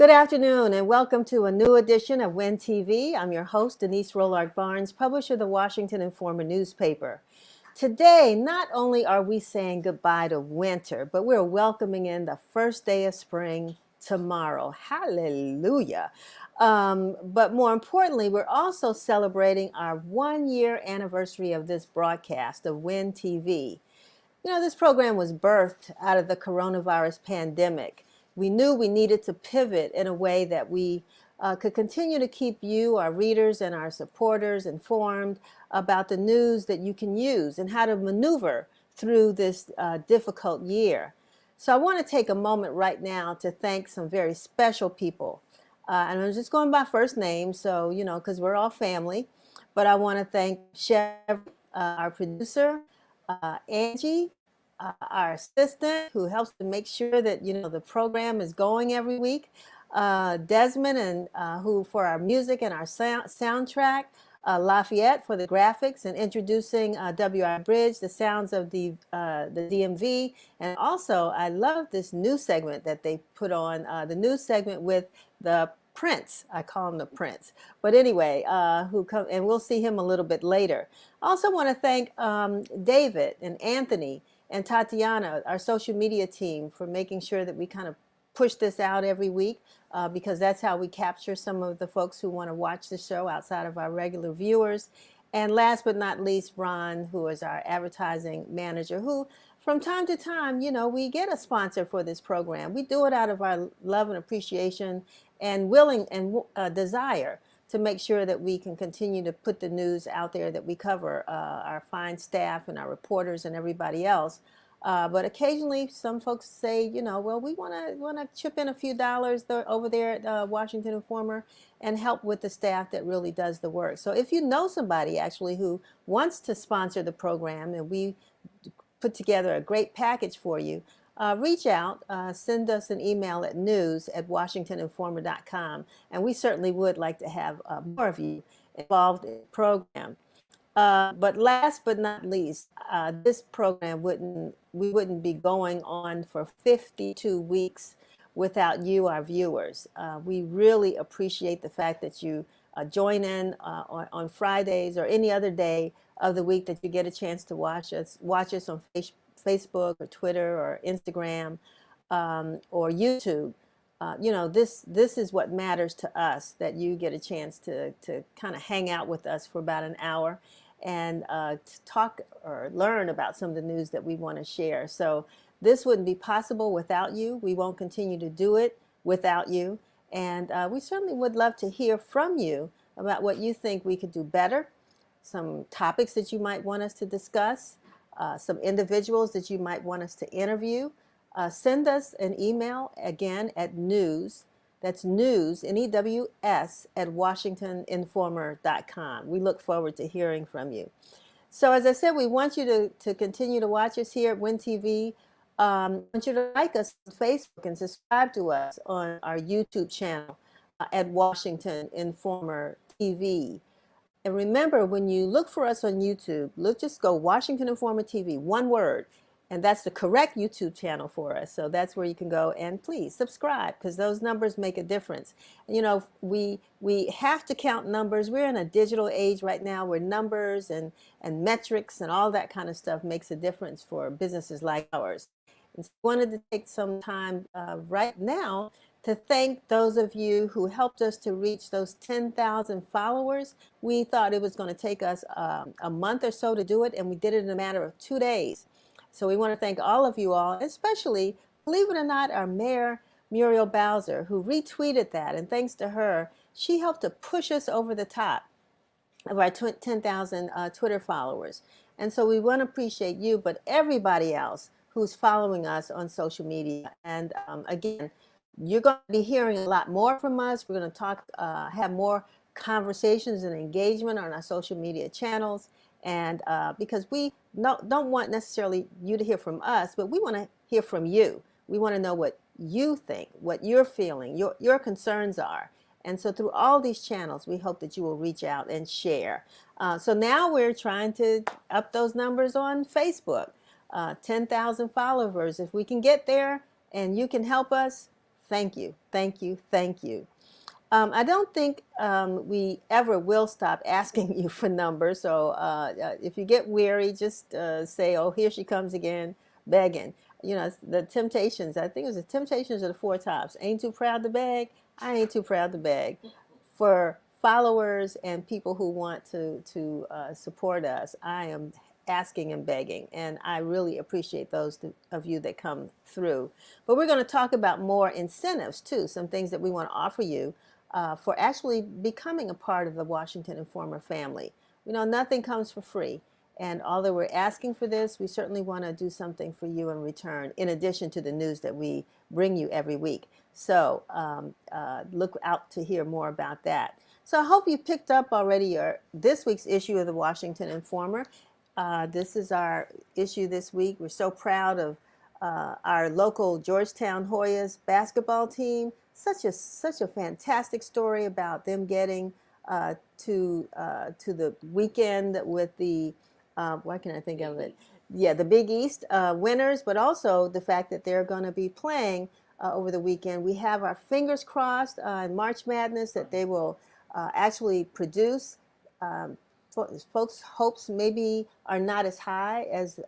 Good afternoon and welcome to a new edition of WIN TV. I'm your host, Denise Rollard Barnes, publisher of the Washington Informer newspaper. Today, not only are we saying goodbye to winter, but we're welcoming in the first day of spring tomorrow. Hallelujah. But more importantly, we're also celebrating our 1-year anniversary of this broadcast of WIN TV. You know, this program was birthed out of the coronavirus pandemic. We knew we needed to pivot in a way that we could continue to keep you, our readers, and our supporters informed about the news that you can use and how to maneuver through this difficult year. So I want to take a moment right now to thank some very special people. And I'm just going by first name, so, you know, because we're all family. But I want to thank Chef, our producer, Angie, our assistant who helps to make sure that, you know, the program is going every week, Desmond, and who for our music and our soundtrack, Lafayette for the graphics and introducing WI Bridge, the sounds of the DMV. And also, I love this new segment that they put on, the news segment with the Prince. I call him the Prince. But anyway, who come, and we'll see him a little bit later. I also want to thank David and Anthony and Tatiana, our social media team, for making sure that we kind of push this out every week because that's how we capture some of the folks who want to watch the show outside of our regular viewers. And last but not least, Ron, who is our advertising manager, who from time to time, you know, we get a sponsor for this program. We do it out of our love and appreciation and willing and desire to make sure that we can continue to put the news out there that we cover, our fine staff and our reporters and everybody else. But occasionally some folks say, you know, well, we want to chip in a few dollars over there at Washington Informer and help with the staff that really does the work. So if you know somebody actually who wants to sponsor the program and we put together a great package for you, reach out, send us an email at news@washingtoninformer.com, and we certainly would like to have more of you involved in the program. But last but not least, this program we wouldn't be going on for 52 weeks without you, our viewers. We really appreciate the fact that you join in on Fridays or any other day of the week that you get a chance to watch us on Facebook or Twitter or Instagram or YouTube. You know, this is what matters to us, that you get a chance to kind of hang out with us for about an hour and to talk or learn about some of the news that we want to share. So this wouldn't be possible without you. We won't continue to do it without you. And we certainly would love to hear from you about what you think we could do better, some topics that you might want us to discuss, some individuals that you might want us to interview. Send us an email again at news, that's news, N-E-W-S, at washingtoninformer.com. We look forward to hearing from you. So as I said, we want you to continue to watch us here at WIN TV. I want you to like us on Facebook and subscribe to us on our YouTube channel at Washington Informer TV. And remember, when you look for us on YouTube, just go Washington Informer TV, one word, and that's the correct YouTube channel for us. So that's where you can go, and please subscribe, because those numbers make a difference. You know, we have to count numbers. We're in a digital age right now where numbers and metrics and all that kind of stuff makes a difference for businesses like ours. And so I wanted to take some time right now to thank those of you who helped us to reach those 10,000 followers. We thought it was going to take us a month or so to do it, and we did it in a matter of 2 days. So we want to thank all of you all, especially, believe it or not, our mayor, Muriel Bowser, who retweeted that. And thanks to her, she helped to push us over the top of our 10,000 Twitter followers. And so we want to appreciate you, but everybody else who's following us on social media. And again, you're going to be hearing a lot more from us. We're going to talk, have more conversations and engagement on our social media channels. And because we don't want necessarily you to hear from us, but we want to hear from you. We want to know what you think, what you're feeling, your concerns are. And so through all these channels, we hope that you will reach out and share. So now we're trying to up those numbers on Facebook. 10,000 followers. If we can get there and you can help us, thank you, thank you, thank you. I don't think we ever will stop asking you for numbers. So if you get weary, just say, "Oh, here she comes again, begging." You know, the Temptations. I think it was the Temptations or the Four Tops. Ain't too proud to beg. I ain't too proud to beg. For followers and people who want to support us, I am asking and begging, and I really appreciate those of you that come through. But we're going to talk about more incentives too, some things that we want to offer you for actually becoming a part of the Washington Informer family. You know, nothing comes for free. And although we're asking for this, we certainly want to do something for you in return, in addition to the news that we bring you every week. So look out to hear more about that. So I hope you picked up already this week's issue of the Washington Informer. This is our issue this week. We're so proud of our local Georgetown Hoyas basketball team. Such a fantastic story about them getting to the weekend with the what can I think of it? Yeah, the Big East winners, but also the fact that they're going to be playing over the weekend. We have our fingers crossed in March Madness that they will actually produce. Folks' hopes maybe are not as high as,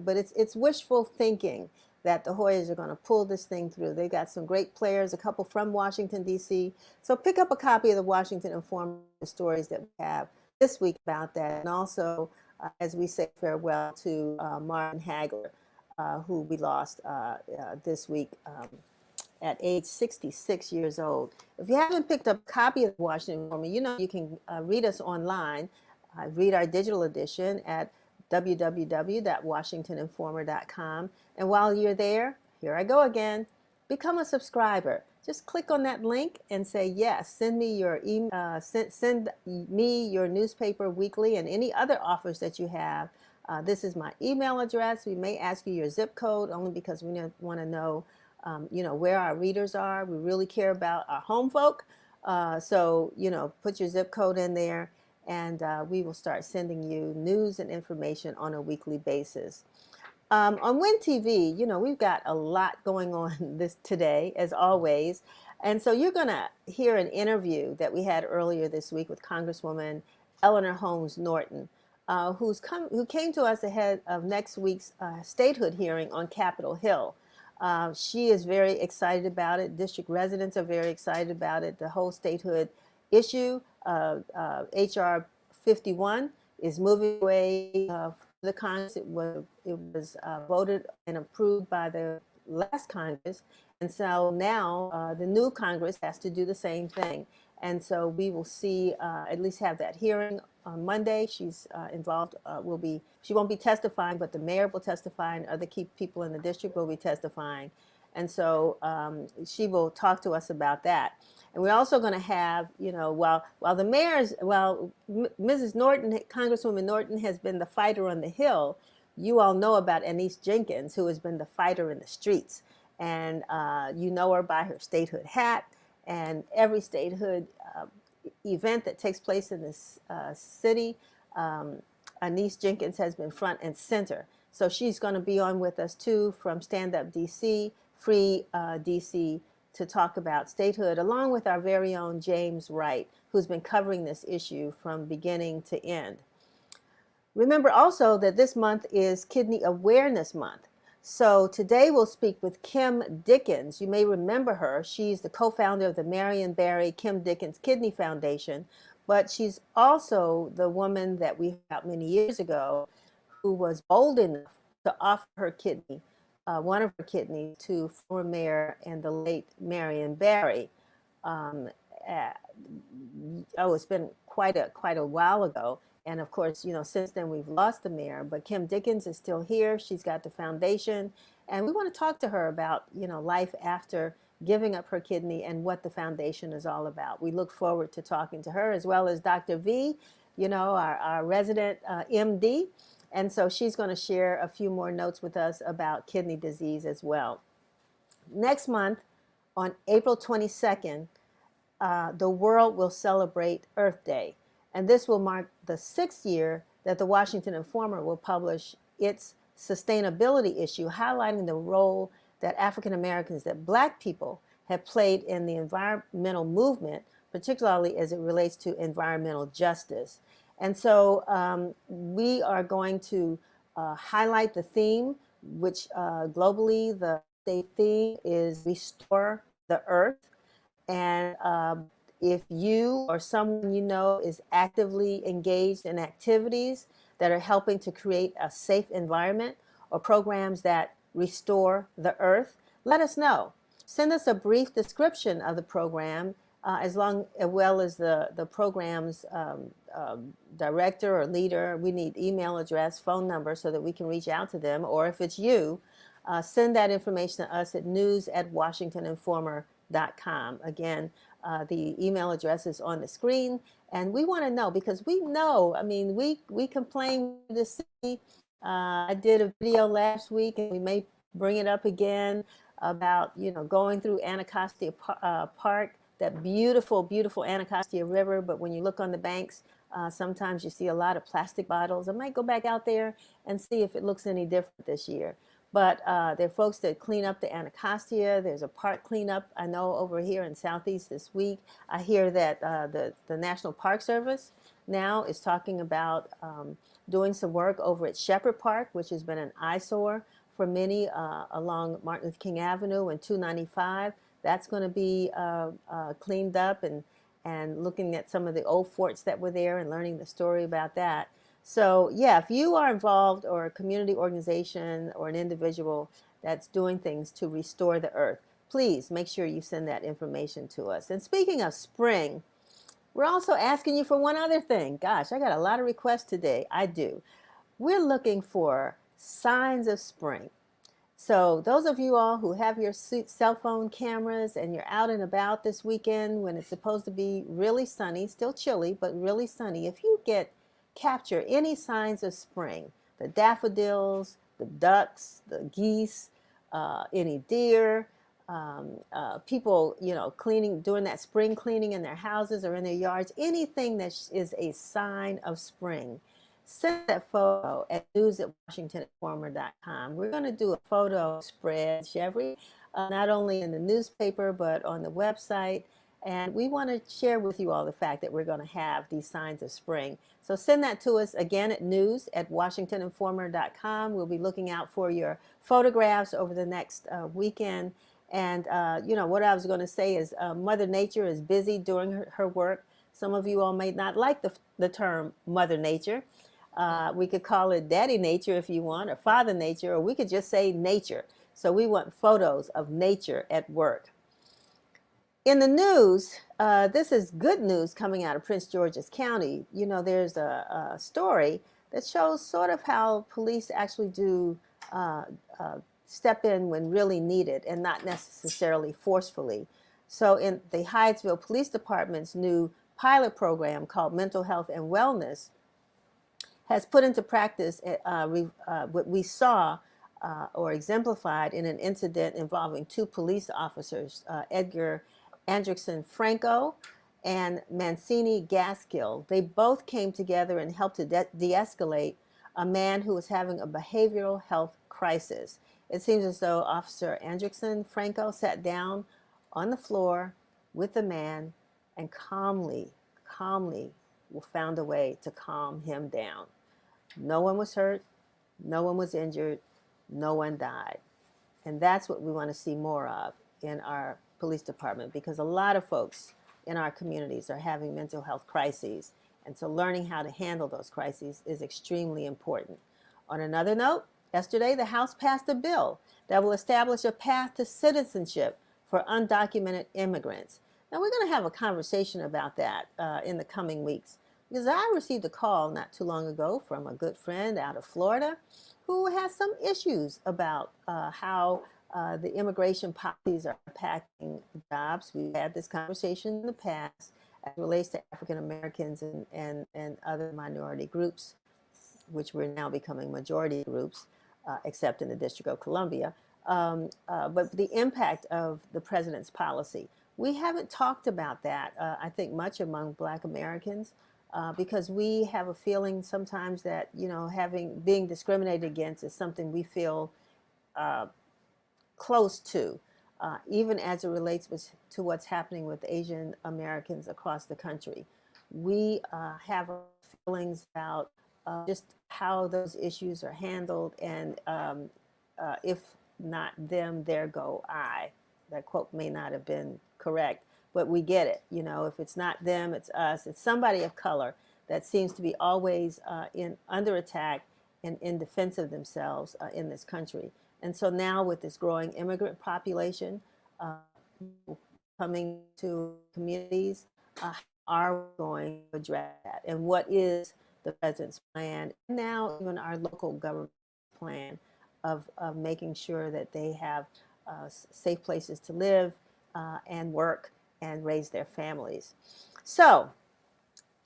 but it's wishful thinking that the Hoyas are going to pull this thing through. They got some great players, a couple from Washington, D.C. So pick up a copy of the Washington Informer stories that we have this week about that, and also as we say farewell to Martin Hagler, who we lost this week at age 66 years old. If you haven't picked up a copy of the Washington Informer, you know you can read us online. Read our digital edition at www.washingtoninformer.com. And while you're there, here I go again, become a subscriber. Just click on that link and say yes. Send me your email, send me your newspaper weekly and any other offers that you have. This is my email address. We may ask you your zip code only because we want to know, where our readers are. We really care about our home folk. So put your zip code in there, and we will start sending you news and information on a weekly basis. On WIN TV, we've got a lot going on today, as always. And so you're going to hear an interview that we had earlier this week with Congresswoman Eleanor Holmes Norton, who came to us ahead of next week's statehood hearing on Capitol Hill. She is very excited about it. District residents are very excited about it. The whole statehood issue, H.R. 51, is moving away from the Congress. It was voted and approved by the last Congress. And so now the new Congress has to do the same thing. And so we will see, at least have that hearing on Monday. She's involved, she won't be testifying, but the mayor will testify and other key people in the district will be testifying. And so she will talk to us about that. And we're also going to have, while Mrs. Norton, Congresswoman Norton has been the fighter on the Hill, you all know about Anise Jenkins, who has been the fighter in the streets. And you know her by her statehood hat. And every statehood event that takes place in this city, Anise Jenkins has been front and center. So she's going to be on with us too from Stand Up DC, Free DC, to talk about statehood, along with our very own James Wright, who's been covering this issue from beginning to end. Remember also that this month is Kidney Awareness Month. So today we'll speak with Kim Dickens. You may remember her. She's the co-founder of the Marion Barry Kim Dickens Kidney Foundation, but she's also the woman that we had many years ago who was bold enough to offer her kidney, one of her kidneys, to former mayor and the late Marion Barry. It's been quite a while ago. And of course, since then we've lost the mayor, but Kim Dickens is still here. She's got the foundation, and we want to talk to her about, life after giving up her kidney and what the foundation is all about. We look forward to talking to her, as well as Dr. V, our resident MD. And so she's going to share a few more notes with us about kidney disease as well. Next month, on April 22nd, the world will celebrate Earth Day. And this will mark the 6th year that the Washington Informer will publish its sustainability issue, highlighting the role that African Americans, that Black people have played in the environmental movement, particularly as it relates to environmental justice. And so we are going to highlight the theme, which globally the state theme is Restore the Earth. And if you or someone you know is actively engaged in activities that are helping to create a safe environment or programs that restore the earth, let us know. Send us a brief description of the program, as well as the program's director or leader. We need email address, phone number, so that we can reach out to them. Or if it's you, send that information to us at news@washingtoninformer.com. Again, the email address is on the screen, and we want to know, because we know, I mean, we complain to the city. I did a video last week, and we may bring it up again about, going through Anacostia Park, that beautiful, beautiful Anacostia River. But when you look on the banks, sometimes you see a lot of plastic bottles. I might go back out there and see if it looks any different this year. But there are folks that clean up the Anacostia. There's a park cleanup, I know, over here in Southeast this week. I hear that the National Park Service now is talking about doing some work over at Shepherd Park, which has been an eyesore for many along Martin Luther King Avenue and 295. That's going to be cleaned up, and looking at some of the old forts that were there and learning the story about that. So yeah, if you are involved, or a community organization or an individual that's doing things to restore the earth, please make sure you send that information to us. And speaking of spring, we're also asking you for one other thing. Gosh, I got a lot of requests today. I do. We're looking for signs of spring. So those of you all who have your cell phone cameras and you're out and about this weekend when it's supposed to be really sunny, still chilly, but really sunny, if you capture any signs of spring, the daffodils, the ducks, the geese, any deer, people, cleaning, doing that spring cleaning in their houses or in their yards, anything that is a sign of spring, send that photo at news@washingtoninformer.com. We're going to do a photo spread, Chevry, not only in the newspaper, but on the website. And we want to share with you all the fact that we're going to have these signs of spring. So send that to us again at news@washingtoninformer.com. We'll be looking out for your photographs over the next weekend. And, what I was going to say is Mother Nature is busy doing her work. Some of you all may not like the term Mother Nature. We could call it Daddy Nature if you want, or Father Nature, or we could just say nature. So we want photos of nature at work. In the news, this is good news coming out of Prince George's County. There's a story that shows sort of how police actually do step in when really needed, and not necessarily forcefully. So in the Hyattsville Police Department's new pilot program called Mental Health and Wellness has put into practice what we saw or exemplified in an incident involving two police officers, Edgar Andrickson Franco and Mancini Gaskill. They both came together and helped to de-escalate a man who was having a behavioral health crisis. It seems as though Officer Andrickson Franco sat down on the floor with the man and calmly found a way to calm him down. No one was hurt, no one was injured, no one died. And that's what we want to see more of in our police department, because a lot of folks in our communities are having mental health crises. And so learning how to handle those crises is extremely important. On another note, yesterday the House passed a bill that will establish a path to citizenship for undocumented immigrants. Now we're going to have a conversation about that in the coming weeks, because I received a call not too long ago from a good friend out of Florida who has some issues about how the immigration policies are impacting jobs. We've had this conversation in the past as it relates to African Americans and other minority groups, which we're now becoming majority groups, except in the District of Columbia. But the impact of the president's policy. We haven't talked about that, I think, much among Black Americans, because we have a feeling sometimes that, being discriminated against is something we feel close to. even as it relates to what's happening with Asian Americans across the country. We have our feelings about just how those issues are handled, and if not them, there go I. That quote may not have been correct, but we get it. You know, if it's not them, it's us. It's somebody of color that seems to be always under attack and in defense of themselves in this country. And so now with this growing immigrant population uh, coming to communities, are we going to address that? And what is the president's plan? And now even our local government plan of making sure that they have safe places to live and work and raise their families. So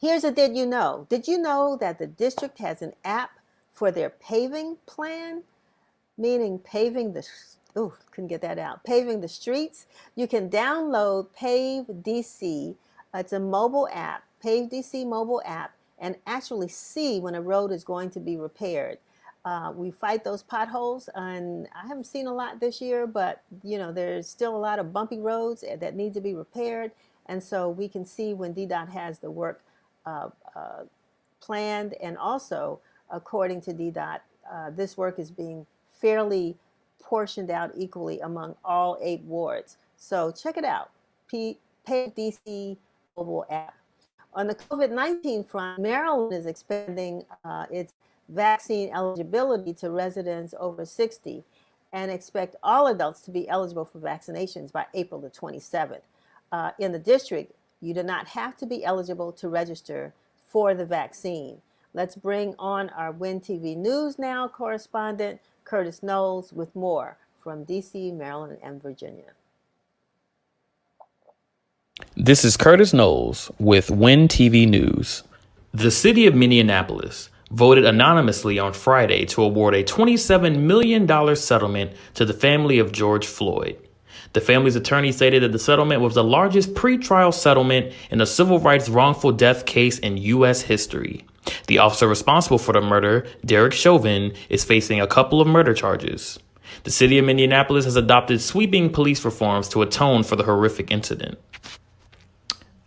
here's a did you know? Did you know that the district has an app for their paving plan? Meaning paving the, couldn't get that out, paving the streets. You can download Pave DC. It's a mobile app, Pave DC mobile app, and actually see when a road is going to be repaired. We fight those potholes, and I haven't seen a lot this year, but you know, there's still a lot of bumpy roads that need to be repaired. And so we can see when DDOT has the work planned, and also according to DDOT, this work is being fairly portioned out equally among all 8 wards. So check it out, Pave DC mobile app. On the COVID-19 front, Maryland is expanding its vaccine eligibility to residents over 60 and expect all adults to be eligible for vaccinations by April the 27th. In the district, you do not have to be eligible to register for the vaccine. Let's bring on our WIN TV News Now correspondent, Curtis Knowles, with more from DC, Maryland, and Virginia. This is Curtis Knowles with WIN TV News. The city of Minneapolis voted anonymously on Friday to award a $27 million settlement to the family of George Floyd. The family's attorney stated that the settlement was the largest pretrial settlement in a civil rights wrongful death case in U.S. history. The officer responsible for the murder, Derek Chauvin, is facing a couple of murder charges. The city of Minneapolis has adopted sweeping police reforms to atone for the horrific incident.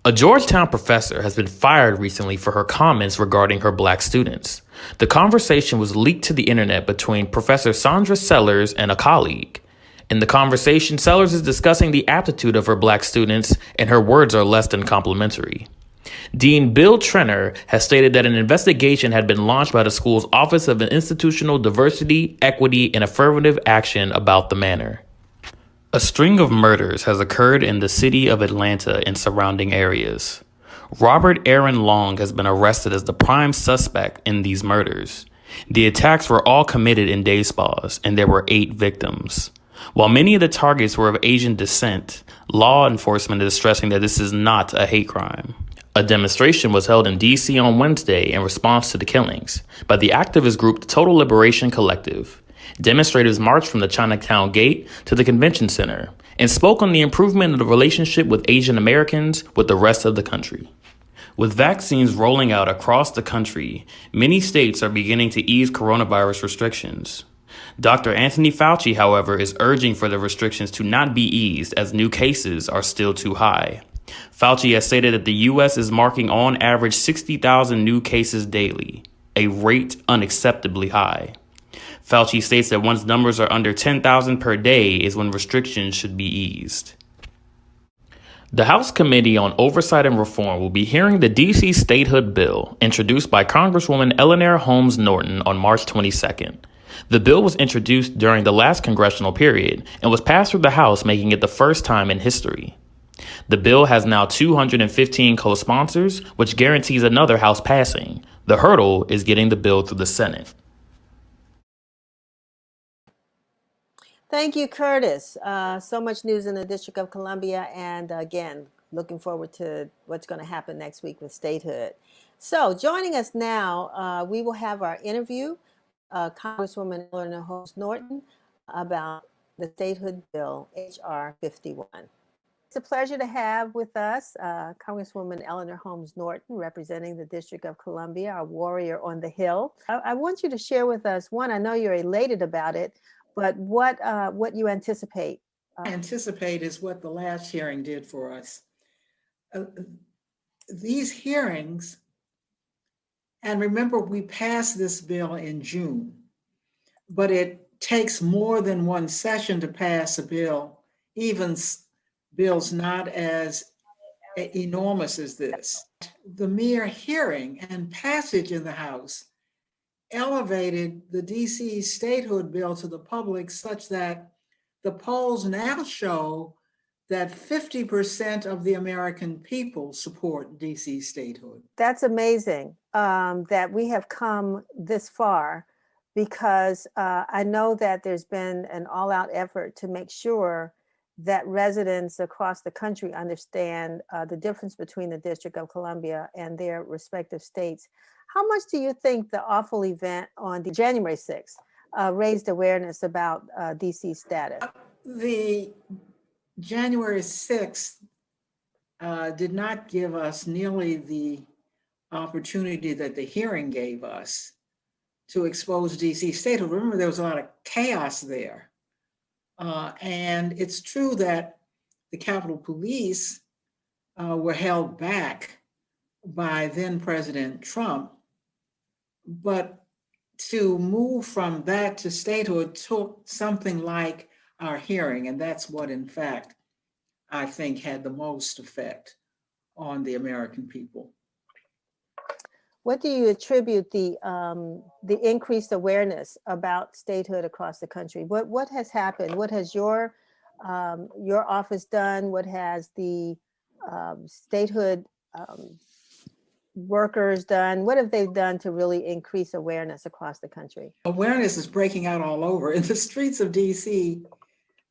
A Georgetown professor has been fired recently for her comments regarding her black students. The conversation was leaked to the internet between Professor Sandra Sellers and a colleague. In the conversation, Sellers is discussing the aptitude of her black students, and her words are less than complimentary. Dean Bill Trenner has stated that an investigation had been launched by the school's Office of Institutional Diversity, Equity, and Affirmative Action about the manner. A string of murders has occurred in the city of Atlanta and surrounding areas. Robert Aaron Long has been arrested as the prime suspect in these murders. The attacks were all committed in day spas, and there were 8 victims. While many of the targets were of Asian descent, law enforcement is stressing that this is not a hate crime. A demonstration was held in D.C. on Wednesday in response to the killings by the activist group Total Liberation Collective. Demonstrators marched from the Chinatown Gate to the Convention Center and spoke on the improvement of the relationship with Asian Americans with the rest of the country. With vaccines rolling out across the country, many states are beginning to ease coronavirus restrictions. Dr. Anthony Fauci, however, is urging for the restrictions to not be eased as new cases are still too high. Fauci has stated that the U.S. is marking on average 60,000 new cases daily, a rate unacceptably high. Fauci states that once numbers are under 10,000 per day is when restrictions should be eased. The House Committee on Oversight and Reform will be hearing the D.C. statehood bill introduced by Congresswoman Eleanor Holmes Norton on March 22nd. The bill was introduced during the last congressional period and was passed through the House, making it the first time in history. The bill has now 215 co-sponsors, which guarantees another House passing. The hurdle is getting the bill through the Senate. Thank you, Curtis. So much news in the District of Columbia, and again, looking forward to what's going to happen next week with statehood. So joining us now, we will have our interview, Congresswoman Eleanor Holmes Norton, about the statehood bill, H.R. 51. It's a pleasure to have with us Congresswoman Eleanor Holmes Norton, representing the District of Columbia, our warrior on the Hill. I want you to share with us, one, I know you're elated about it, but what you anticipate I anticipate is what the last hearing did for us. These hearings, and remember, we passed this bill in June, but it takes more than one session to pass a bill, even bills not as enormous as this. The mere hearing and passage in the House elevated the DC statehood bill to the public such that the polls now show that 50% of the American people support DC statehood. That's amazing that we have come this far, because I know that there's been an all-out effort to make sure that residents across the country understand the difference between the District of Columbia and their respective states. How much do you think the awful event on January 6th raised awareness about DC status? The January 6th did not give us nearly the opportunity that the hearing gave us to expose DC statehood. Remember, there was a lot of chaos there. And it's true that the Capitol Police were held back by then President Trump, but to move from that to statehood took something like our hearing, and that's what, in fact, I think had the most effect on the American people. What do you attribute the increased awareness about statehood across the country? What has happened? What has your office done? What has the statehood workers done? What have they done to really increase awareness across the country? Awareness is breaking out all over. In the streets of DC,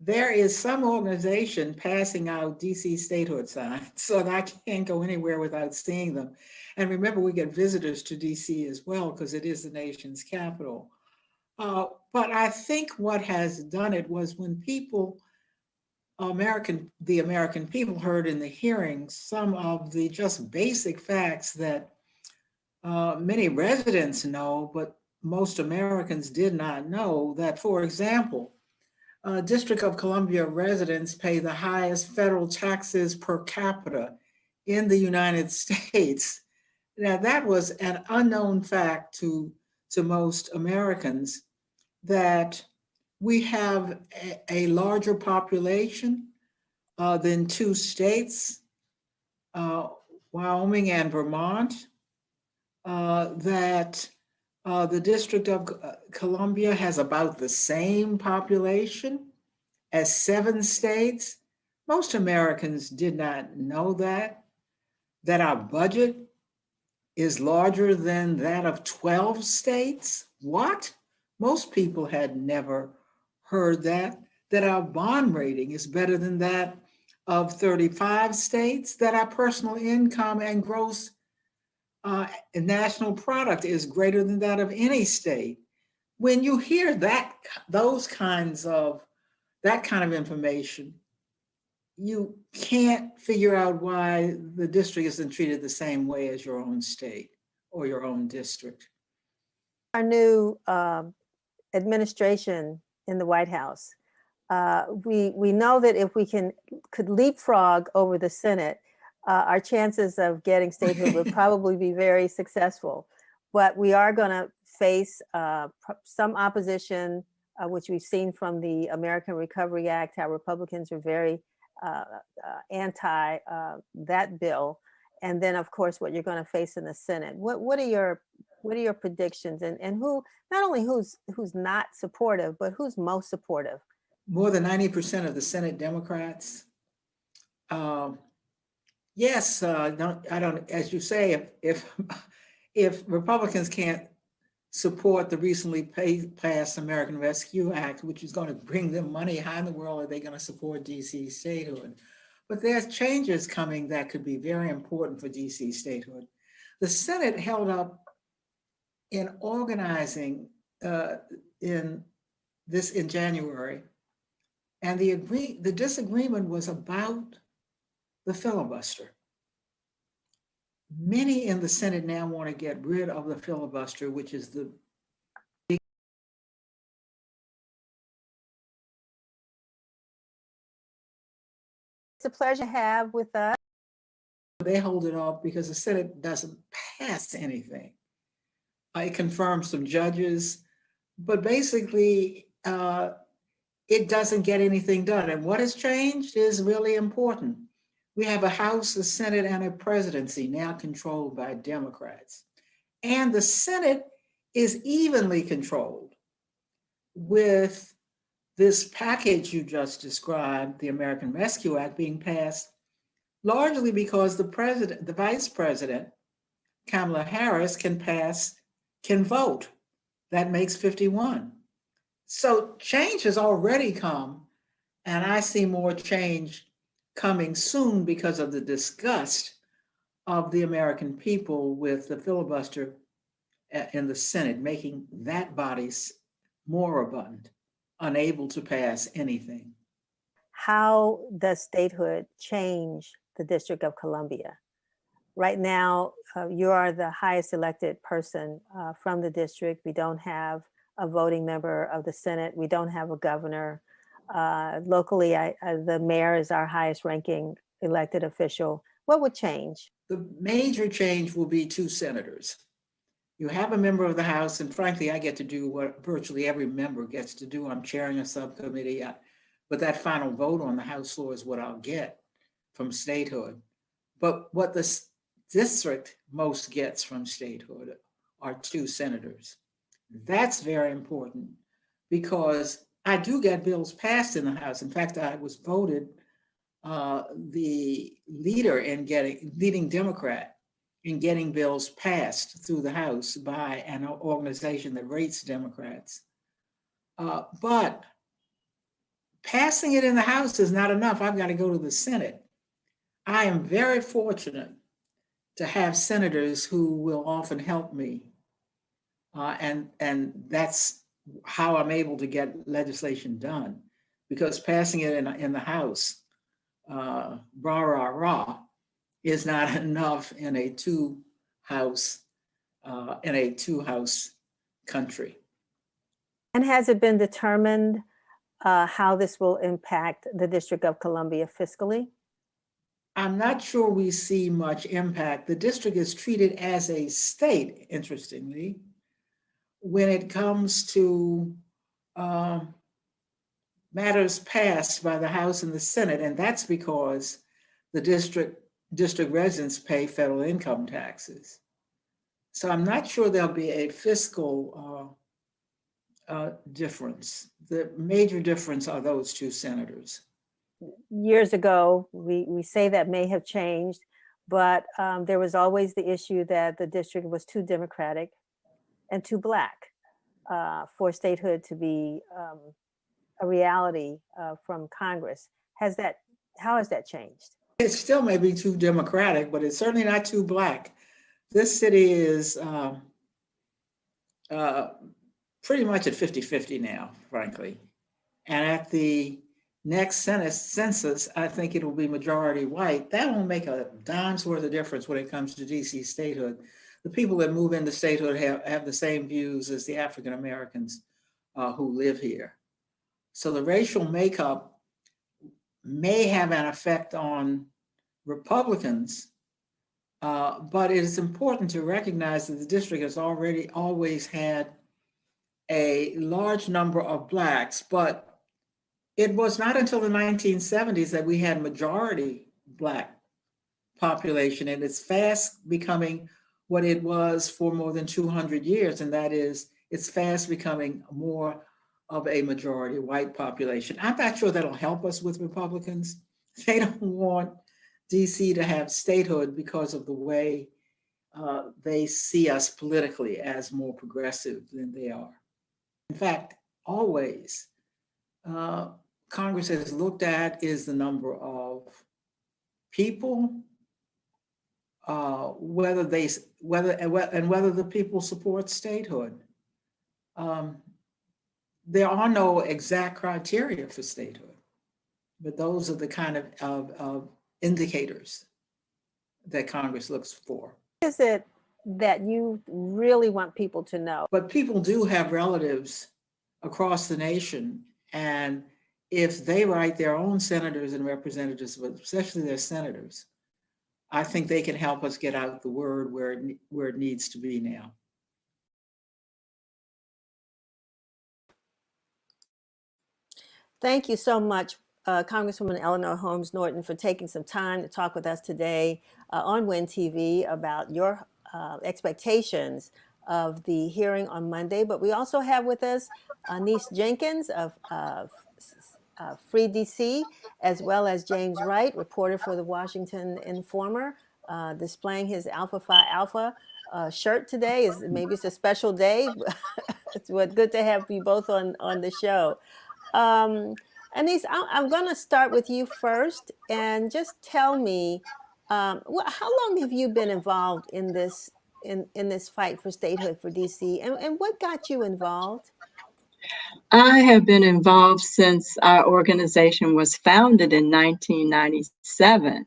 there is some organization passing out DC statehood signs, so that I can't go anywhere without seeing them. And remember, we get visitors to DC as well, because it is the nation's capital. But I think what has done it was when people, the American people heard in the hearings some of the just basic facts that many residents know, but most Americans did not know, that, for example, District of Columbia residents pay the highest federal taxes per capita in the United States. Now, that was an unknown fact to most Americans, that we have a larger population than two states, Wyoming and Vermont, that the District of Columbia has about the same population as 7 states. Most Americans did not know that our budget is larger than that of 12 states. What? Most people had never heard that our bond rating is better than that of 35 states, that our personal income and gross national product is greater than that of any state. When you hear that kind of information, you can't figure out why the district isn't treated the same way as your own state or your own district. Our new administration in the White House, we know that if we could leapfrog over the Senate, our chances of getting statehood would probably be very successful. But we are going to face some opposition, which we've seen from the American Recovery Act, how Republicans are very anti that bill. And then, of course, what you're going to face in the Senate. What are your predictions? And who, not only who's not supportive, but who's most supportive? More than 90% of the Senate Democrats. Yes, I don't, as you say, if Republicans can't support the recently passed American Rescue Act, which is going to bring them money, how in the world are they going to support DC statehood? But there's changes coming that could be very important for DC statehood. The Senate held up in organizing in January, and the disagreement was about the filibuster. Many in the Senate now want to get rid of the filibuster, which is the It's a pleasure to have with us. They hold it off because the Senate doesn't pass anything. It confirms some judges, but basically it doesn't get anything done. And what has changed is really important. We have a House, a Senate, and a presidency now controlled by Democrats. And the Senate is evenly controlled with this package you just described, the American Rescue Act, being passed largely because the vice president, Kamala Harris, can vote. That makes 51. So change has already come, and I see more change coming soon because of the disgust of the American people with the filibuster in the Senate, making that body moribund, unable to pass anything. How does statehood change the District of Columbia? Right now, you are the highest elected person from the district. We don't have a voting member of the Senate. We don't have a governor. Locally, the mayor is our highest ranking elected official. What would change? The major change will be 2 senators. You have a member of the House, and frankly, I get to do what virtually every member gets to do. I'm chairing a subcommittee, but that final vote on the House floor is what I'll get from statehood. But what the district most gets from statehood are 2 senators. That's very important because I do get bills passed in the House. In fact, I was voted the leading Democrat in getting bills passed through the House by an organization that rates Democrats. But passing it in the House is not enough. I've got to go to the Senate. I am very fortunate to have senators who will often help me. And that's how I'm able to get legislation done, because passing it in the House, rah, rah, rah, is not enough in a two-house country. And has it been determined how this will impact the District of Columbia fiscally? I'm not sure we see much impact. The district is treated as a state, interestingly, when it comes to matters passed by the House and the Senate, and that's because the district residents pay federal income taxes. So I'm not sure there'll be a fiscal difference. The major difference are those 2 senators. Years ago, we say that may have changed, but there was always the issue that the district was too Democratic and too Black for statehood to be a reality from Congress. How has that changed? It still may be too Democratic, but it's certainly not too Black. This city is pretty much at 50-50 now, frankly. And at the next census, I think it'll be majority white. That won't make a dime's worth of difference when it comes to DC statehood. The people that move into statehood have the same views as the African Americans who live here. So the racial makeup may have an effect on Republicans, but it is important to recognize that the district has always had a large number of Blacks, but it was not until the 1970s that we had majority Black population, and it's fast becoming what it was for more than 200 years, and that is it's fast becoming more of a majority white population. I'm not sure that'll help us with Republicans. They don't want DC to have statehood because of the way they see us politically as more progressive than they are. In fact, always, Congress has looked at is the number of people, whether the people support statehood. There are no exact criteria for statehood, but those are the kind of indicators that Congress looks for. What is it that you really want people to know? But people do have relatives across the nation, and if they write their own senators and representatives, but especially their senators, I think they can help us get out the word where it needs to be now. Thank you so much, Congresswoman Eleanor Holmes Norton, for taking some time to talk with us today on WIN TV about your expectations of the hearing on Monday. But we also have with us Anise Jenkins of Free DC, as well as James Wright, reporter for the Washington Informer, displaying his Alpha Phi Alpha shirt today. Is maybe it's a special day. It's good to have you both on the show. Anise, I'm going to start with you first, and just tell me, how long have you been involved in this fight for statehood for DC, and what got you involved? I have been involved since our organization was founded in 1997.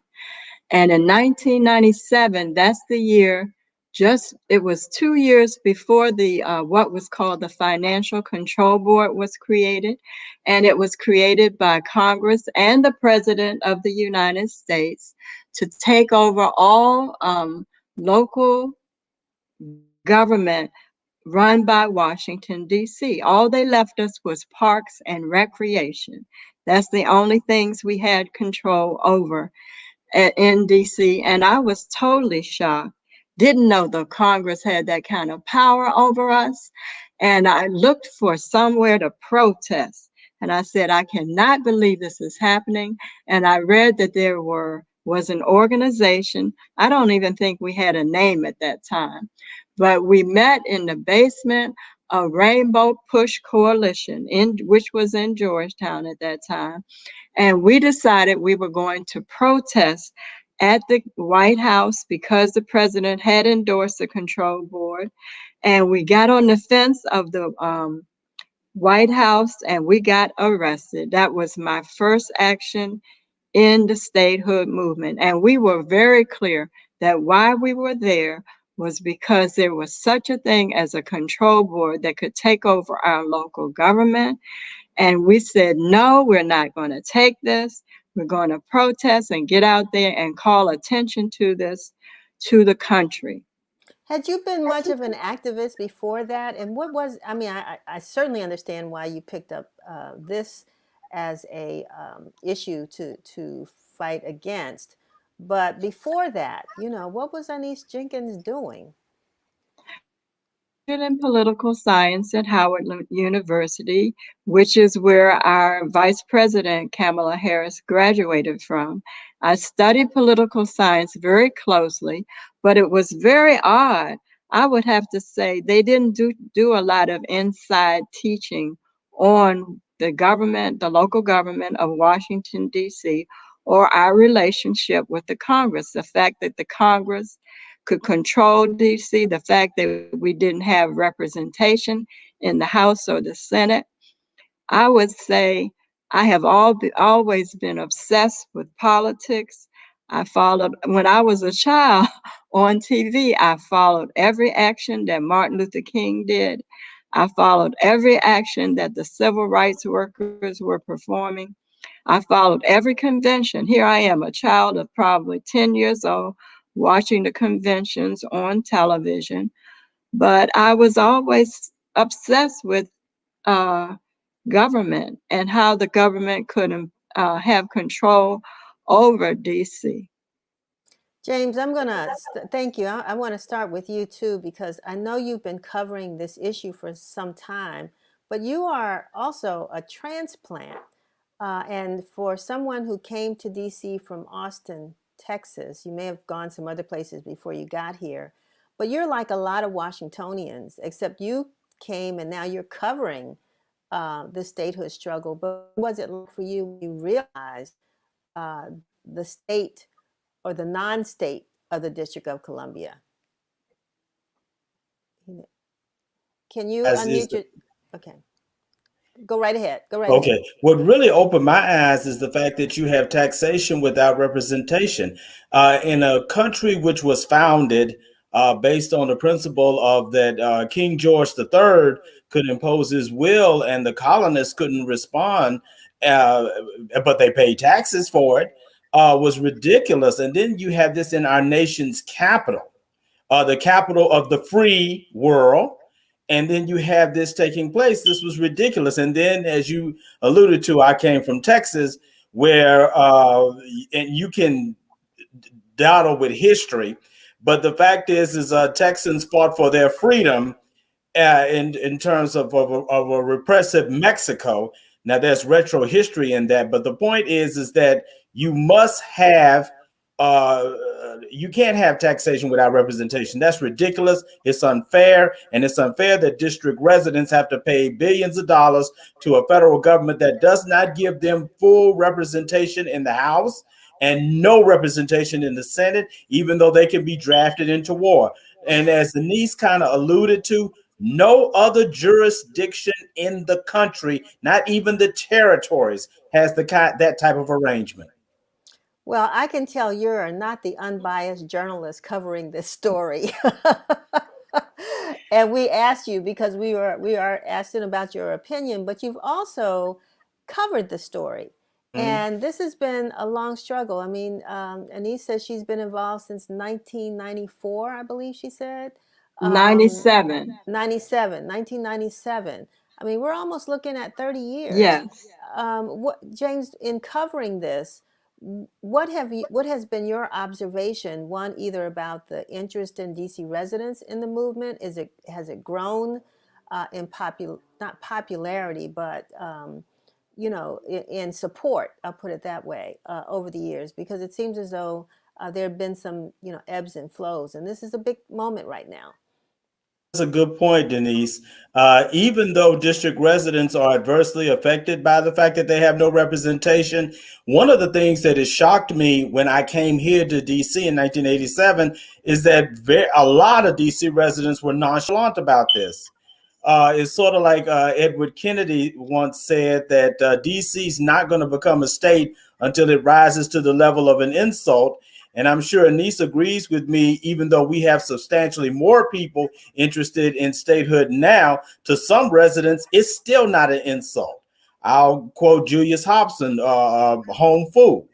And in 1997, that's the year, it was 2 years before the what was called the Financial Control Board was created. And it was created by Congress and the President of the United States to take over all local government run by Washington, D.C. All they left us was parks and recreation. That's the only things we had control over in DC, and I was totally shocked. Didn't know the Congress had that kind of power over us. And I looked for somewhere to protest. And I said, I cannot believe this is happening. And I read that there was an organization. I don't even think we had a name at that time, but we met in the basement of Rainbow Push Coalition, which was in Georgetown at that time. And we decided we were going to protest at the White House because the president had endorsed the control board. And we got on the fence of the White House and we got arrested. That was my first action in the statehood movement. And we were very clear that why we were there was because there was such a thing as a control board that could take over our local government. And we said, no, we're not going to take this. We're going to protest and get out there and call attention to this to the country. Had you been much of an activist before that? And what was, I mean, I certainly understand why you picked up this as a issue to fight against. But before that, what was Anise Jenkins doing? In political science at Howard University, which is where our Vice President Kamala Harris graduated from. I studied political science very closely, but it was very odd. I would have to say they didn't do a lot of inside teaching on the government, the local government of Washington, D.C., or our relationship with the Congress. The fact that the Congress could control DC, the fact that we didn't have representation in the House or the Senate. I would say I have always been obsessed with politics. When I was a child on TV, I followed every action that Martin Luther King did. I followed every action that the civil rights workers were performing. I followed every convention. Here I am, a child of probably 10 years old, watching the conventions on television. But I was always obsessed with government and how the government could have control over DC. James, I'm going to thank you. I want to start with you too, because I know you've been covering this issue for some time, but you are also a transplant. And for someone who came to DC from Austin, Texas, you may have gone some other places before you got here, but you're like a lot of Washingtonians, except you came and now you're covering the statehood struggle. But what was it like for you when you realized the state or the non-state of the District of Columbia? Can you unmute your, okay. Go right ahead. Go right ahead. Okay. What really opened my eyes is the fact that you have taxation without representation. In a country which was founded based on the principle of that King George III could impose his will and the colonists couldn't respond. uh, but they pay taxes for it, was ridiculous. And then you have this in our nation's capital, the capital of the free world. And then you have this taking place. This was ridiculous. And then, as you alluded to, I came from Texas, where and you can dawdle with history, but the fact is Texans fought for their freedom in terms of a repressive Mexico. Now there's retro history in that, but the point is that you must have you can't have taxation without representation. That's ridiculous. It's unfair, and it's unfair that district residents have to pay billions of dollars to a federal government that does not give them full representation in the House and no representation in the Senate, even though they can be drafted into war. And as Denise kind of alluded to, no other jurisdiction in the country, not even the territories, has that type of arrangement. Well, I can tell you're not the unbiased journalist covering this story. And we asked you because we are asking about your opinion, but you've also covered the story. And this has been a long struggle. I mean, Anise says she's been involved since 1994, I believe she said. 97. 1997. I mean, we're almost looking at 30 years. Yes. James, in covering this, what has been your observation? One, either about the interest in DC residents in the movement, has it grown in not popularity, but in support, I'll put it that way, over the years, because it seems as though there have been some, ebbs and flows, and this is a big moment right now. That's a good point, Denise. Even though district residents are adversely affected by the fact that they have no representation, one of the things that has shocked me when I came here to DC in 1987 is that a lot of DC residents were nonchalant about this. It's sort of like Edward Kennedy once said that DC's not going to become a state until it rises to the level of an insult. And I'm sure Anise agrees with me, even though we have substantially more people interested in statehood now, to some residents, it's still not an insult. I'll quote Julius Hobson, home fool.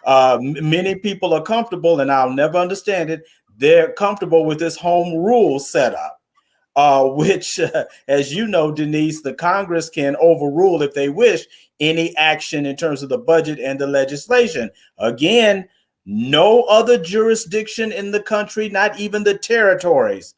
Many people are comfortable, and I'll never understand it, they're comfortable with this home rule setup. Which, as you know, Denise, the Congress can overrule, if they wish, any action in terms of the budget and the legislation. Again, no other jurisdiction in the country, not even the territories,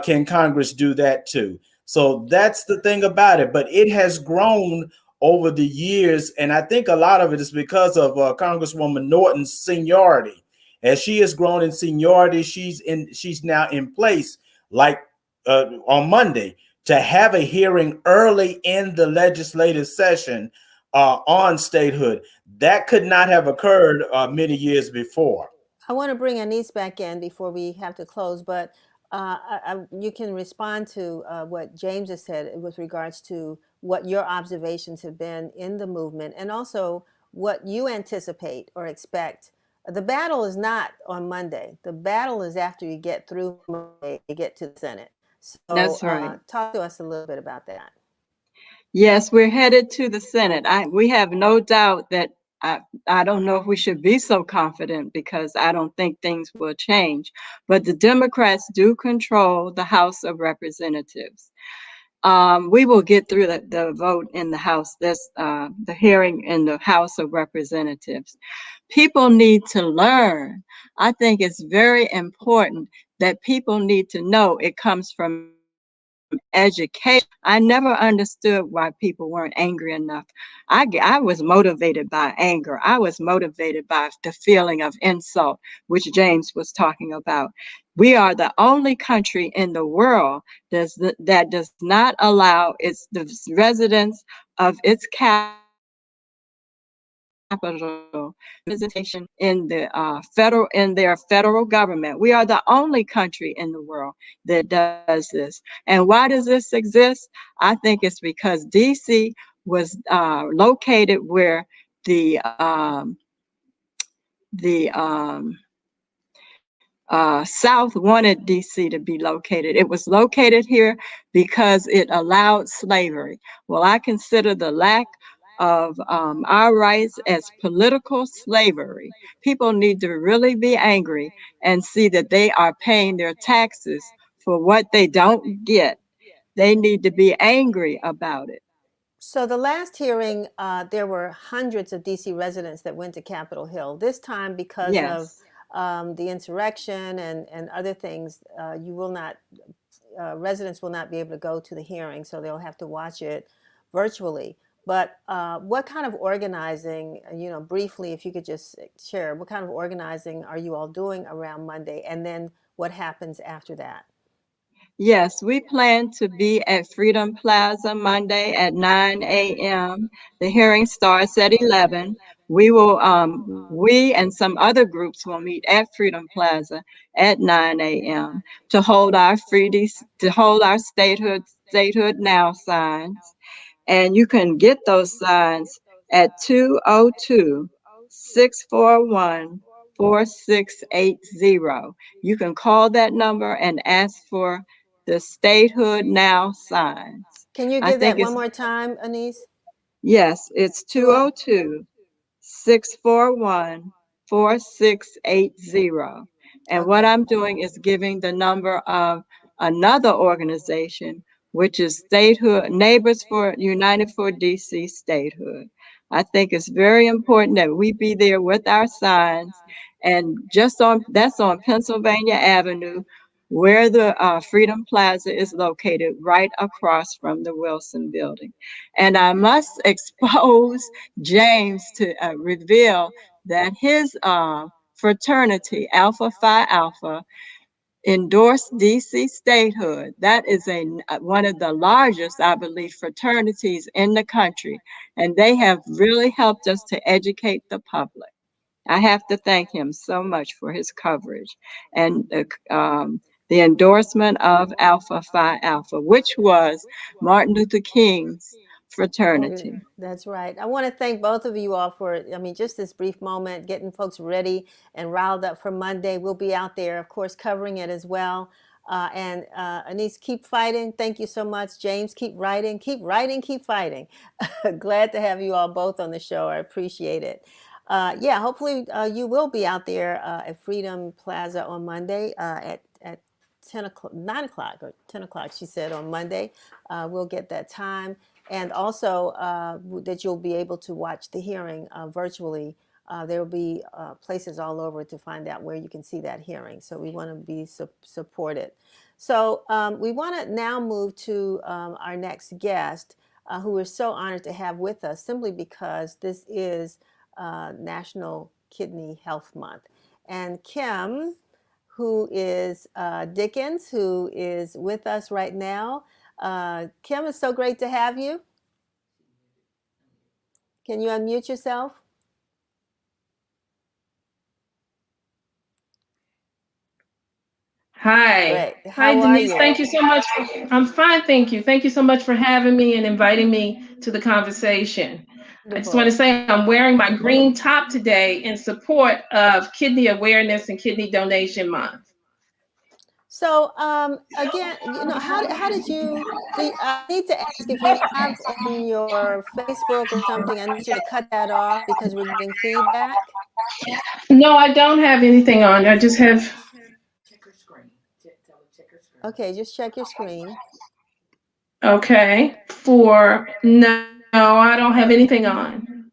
can Congress do that to. So that's the thing about it. But it has grown over the years, and I think a lot of it is because of Congresswoman Norton's seniority. As she has grown in seniority, she's now in place, like on Monday, to have a hearing early in the legislative session on statehood. That could not have occurred many years before. I want to bring Anise back in before we have to close, but you can respond to what James has said with regards to what your observations have been in the movement, and also what you anticipate or expect. The battle is not on Monday. The battle is after you get through Monday, you get to the Senate. So that's right. Talk to us a little bit about that. Yes, we're headed to the Senate. We have no doubt that I don't know if we should be so confident, because I don't think things will change. But the Democrats do control the House of Representatives. We will get through the vote in the House, the hearing in the House of Representatives. People need to learn. I think it's very important that people need to know it comes from education. I never understood why people weren't angry enough. I was motivated by anger. I was motivated by the feeling of insult, which James was talking about. We are the only country in the world that does not allow the residents of its capital representation in their federal government. We are the only country in the world that does this. And why does this exist? I think it's because DC was located where the South wanted DC to be located. It was located here because it allowed slavery. Well, I consider the lack of our rights as political slavery. People need to really be angry and see that they are paying their taxes for what they don't get. They need to be angry about it. So the last hearing, there were hundreds of DC residents that went to Capitol Hill. This time, because of Yes. the insurrection and other things, you will not, residents will not be able to go to the hearing, so they'll have to watch it virtually. But what kind of organizing, briefly, if you could just share, what kind of organizing are you all doing around Monday? And then what happens after that? Yes, we plan to be at Freedom Plaza Monday at 9 a.m. The hearing starts at 11. We and some other groups will meet at Freedom Plaza at 9 a.m. to hold our statehood now signs. And you can get those signs at 202-641-4680. You can call that number and ask for the Statehood Now signs. Can you I give that think one it's, more time, Anise? yes, it's 20. 202-641-4680. And what Okay. I'm doing is giving the number of another organization, which is Statehood Neighbors for United for DC Statehood. I think it's very important that we be there with our signs, and that's on Pennsylvania Avenue, where the Freedom Plaza is located, right across from the Wilson Building. And I must expose James to reveal that his fraternity, Alpha Phi Alpha, endorsed DC statehood. That is one of the largest, I believe, fraternities in the country, and they have really helped us to educate the public. I have to thank him so much for his coverage and the endorsement of Alpha Phi Alpha, which was Martin Luther King's fraternity. That's right. I want to thank both of you all for, just this brief moment, getting folks ready and riled up for Monday. We'll be out there, of course, covering it as well. And Anise, keep fighting. Thank you so much. James, keep writing, keep fighting. Glad to have you all both on the show. I appreciate it. Hopefully you will be out there at Freedom Plaza on Monday at 10 o'clock, 9 o'clock or 10 o'clock, she said, on Monday. We'll get that time. And also that you'll be able to watch the hearing virtually. There will be places all over to find out where you can see that hearing. So we want to be supported. So we want to now move to our next guest, who we're so honored to have with us, simply because this is National Kidney Health Month. And Kim, who is Dickens, who is with us right now. Kim, it's so great to have you. Can you unmute yourself? Hi. Great. Hi, How are Denise. you? Thank you so much. I'm fine, thank you. Thank you so much for having me and inviting me to the conversation. I just want to Wonderful. say I'm wearing my green top today in support of Kidney Awareness and Kidney Donation Month. So again, how did you? I need to ask if you have on your Facebook or something. I need you to cut that off because we're getting feedback. No, I don't have anything on. I just have. Check her screen. Tell her check her screen. Okay, just check your screen. Okay. No, I don't have anything on.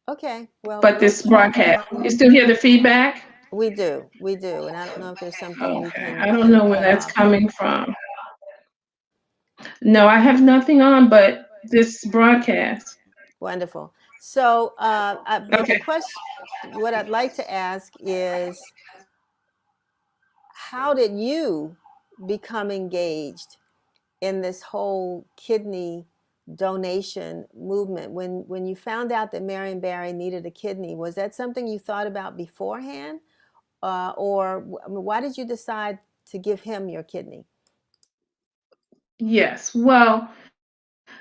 Okay, well, But we'll this try. broadcast. You still hear the feedback? We do, and I don't know if there's something we Okay. can I don't know where cut that's off. coming from. No, I have nothing on but this broadcast. Wonderful. So, but the Okay. question, what I'd like to ask is, how did you become engaged in this whole kidney donation movement? When you found out that Marion Barry needed a kidney, was that something you thought about beforehand, or why did you decide to give him your kidney? Yes. Well,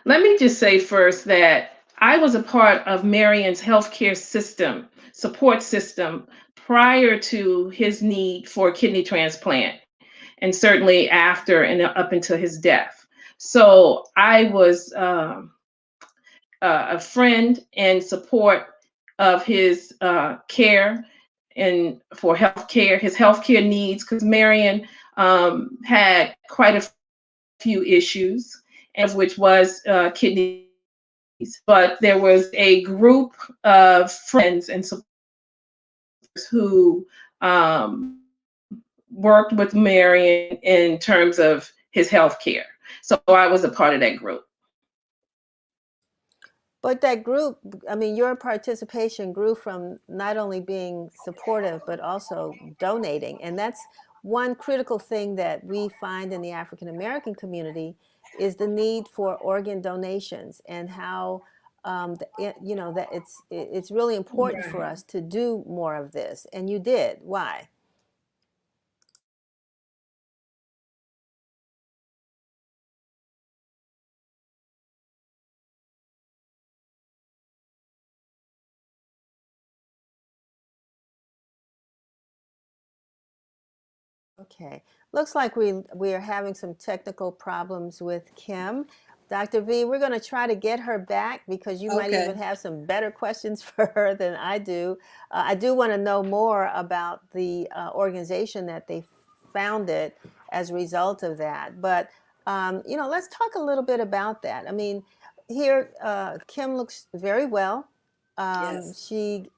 let me just say first that I was a part of Marion's healthcare system, support system, prior to his need for a kidney transplant, and certainly after and up until his death. So I was a friend and support of his care and for healthcare, his healthcare needs, because Marion had quite a few issues, and of which was kidney. But there was a group of friends and supporters who worked with Marion in terms of his health care. So I was a part of that group. But that group, I mean, your participation grew from not only being supportive, but also donating. And that's one critical thing that we find in the African American community is the need for organ donations, and how that it's really important for us to do more of this. And you did. Why? Okay, looks like we are having some technical problems with Kim. Dr. V, we're going to try to get her back because you might even have some better questions for her than I do. I do want to know more about the organization that they founded as a result of that. But let's talk a little bit about that. I mean, here Kim looks very well. She,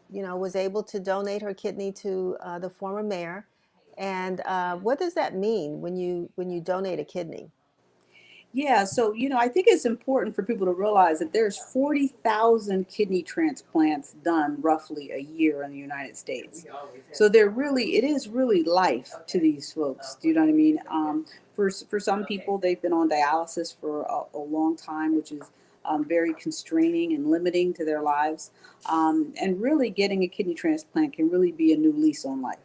was able to donate her kidney to the former mayor. And what does that mean when you donate a kidney? Yeah, so I think it's important for people to realize that there's 40,000 kidney transplants done roughly a year in the United States. So it is really life to these folks. Do you know what I mean? For some people, they've been on dialysis for a long time, which is very constraining and limiting to their lives. And really getting a kidney transplant can really be a new lease on life.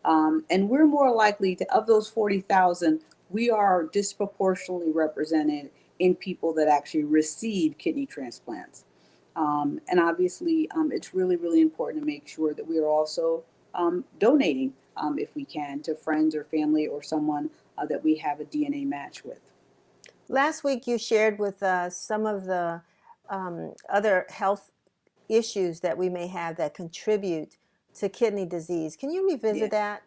And we're more likely to, of those 40,000, we are disproportionately represented in people that actually receive kidney transplants. And obviously, it's really, really important to make sure that we are also donating, if we can, to friends or family or someone that we have a DNA match with. Last week, you shared with us some of the other health issues that we may have that contribute to kidney disease. Can you revisit that?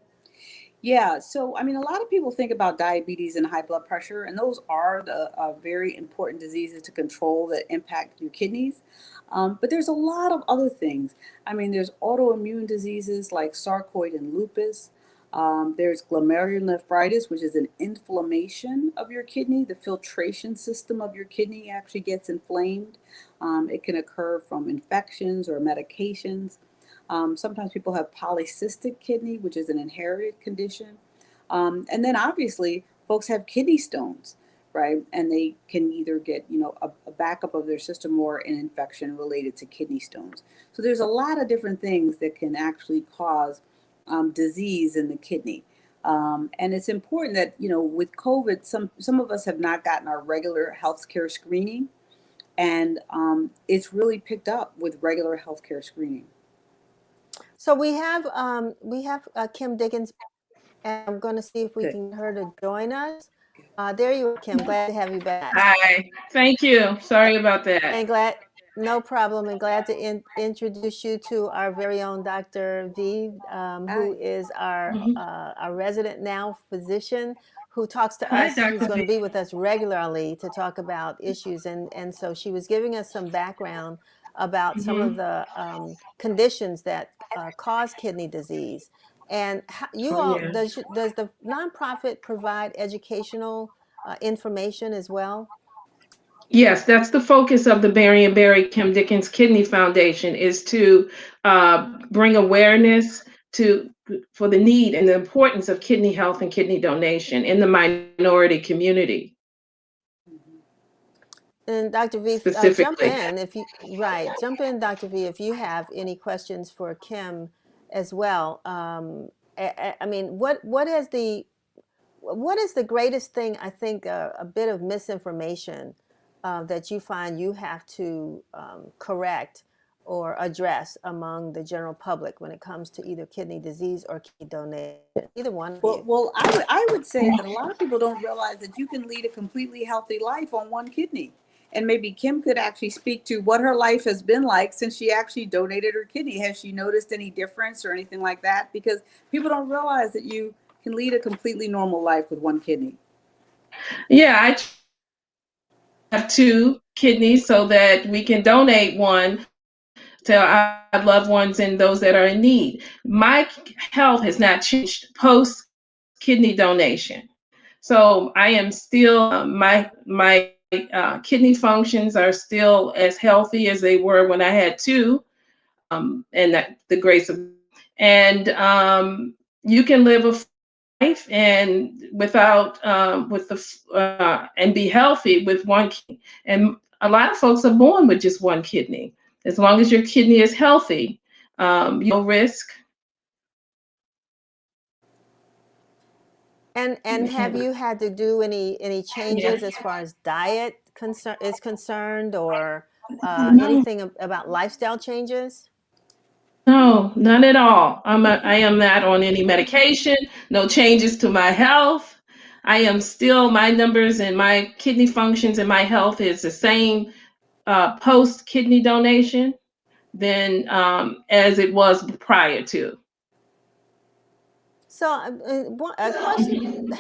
Yeah, so I mean, a lot of people think about diabetes and high blood pressure, and those are the very important diseases to control that impact your kidneys. But there's a lot of other things. I mean, there's autoimmune diseases like sarcoid and lupus. There's glomerulonephritis, which is an inflammation of your kidney. The filtration system of your kidney actually gets inflamed. It can occur from infections or medications. Sometimes people have polycystic kidney, which is an inherited condition. And then obviously folks have kidney stones, right? And they can either get, a backup of their system or an infection related to kidney stones. So there's a lot of different things that can actually cause disease in the kidney. And it's important that, with COVID, some of us have not gotten our regular healthcare screening. And it's really picked up with regular healthcare screening. So we have Kim Dickens, and I'm going to see if we Good. can get her to join us. There you are, Kim. Glad to have you back. Hi, thank you. Sorry about that. And no problem, and glad to introduce you to our very own Dr. V, who is our resident now physician, who talks to us, who's going to be with us regularly to talk about issues. And so she was giving us some background about some of the conditions that cause kidney disease. And does the nonprofit provide educational information as well? Yes, that's the focus of the Barry and Barry Kim Dickens Kidney Foundation, is to bring awareness for the need and the importance of kidney health and kidney donation in the minority community. And Dr. V, jump in jump in, Dr. V, if you have any questions for Kim as well. I mean, what is the greatest thing, I think, a bit of misinformation that you find you have to correct or address among the general public when it comes to either kidney disease or kidney donation? Either one of you. Well, I would say that a lot of people don't realize that you can lead a completely healthy life on one kidney. And maybe Kim could actually speak to what her life has been like since she actually donated her kidney. Has she noticed any difference or anything like that? Because people don't realize that you can lead a completely normal life with one kidney. Yeah, I have two kidneys so that we can donate one to our loved ones and those that are in need. My health has not changed post kidney donation. So I am still my kidney functions are still as healthy as they were when I had two, and that the grace of and you can live a life and without with the and be healthy with one kidney. And a lot of folks are born with just one kidney. As long as your kidney is healthy, you no risk. And have you had to do any Yeah. changes as far as diet is concerned, or No, anything about lifestyle changes? no, none at all. I am not on any medication, no changes to my health. I am still, my numbers and my kidney functions and my health is the same post kidney donation than as it was prior to. So, a question,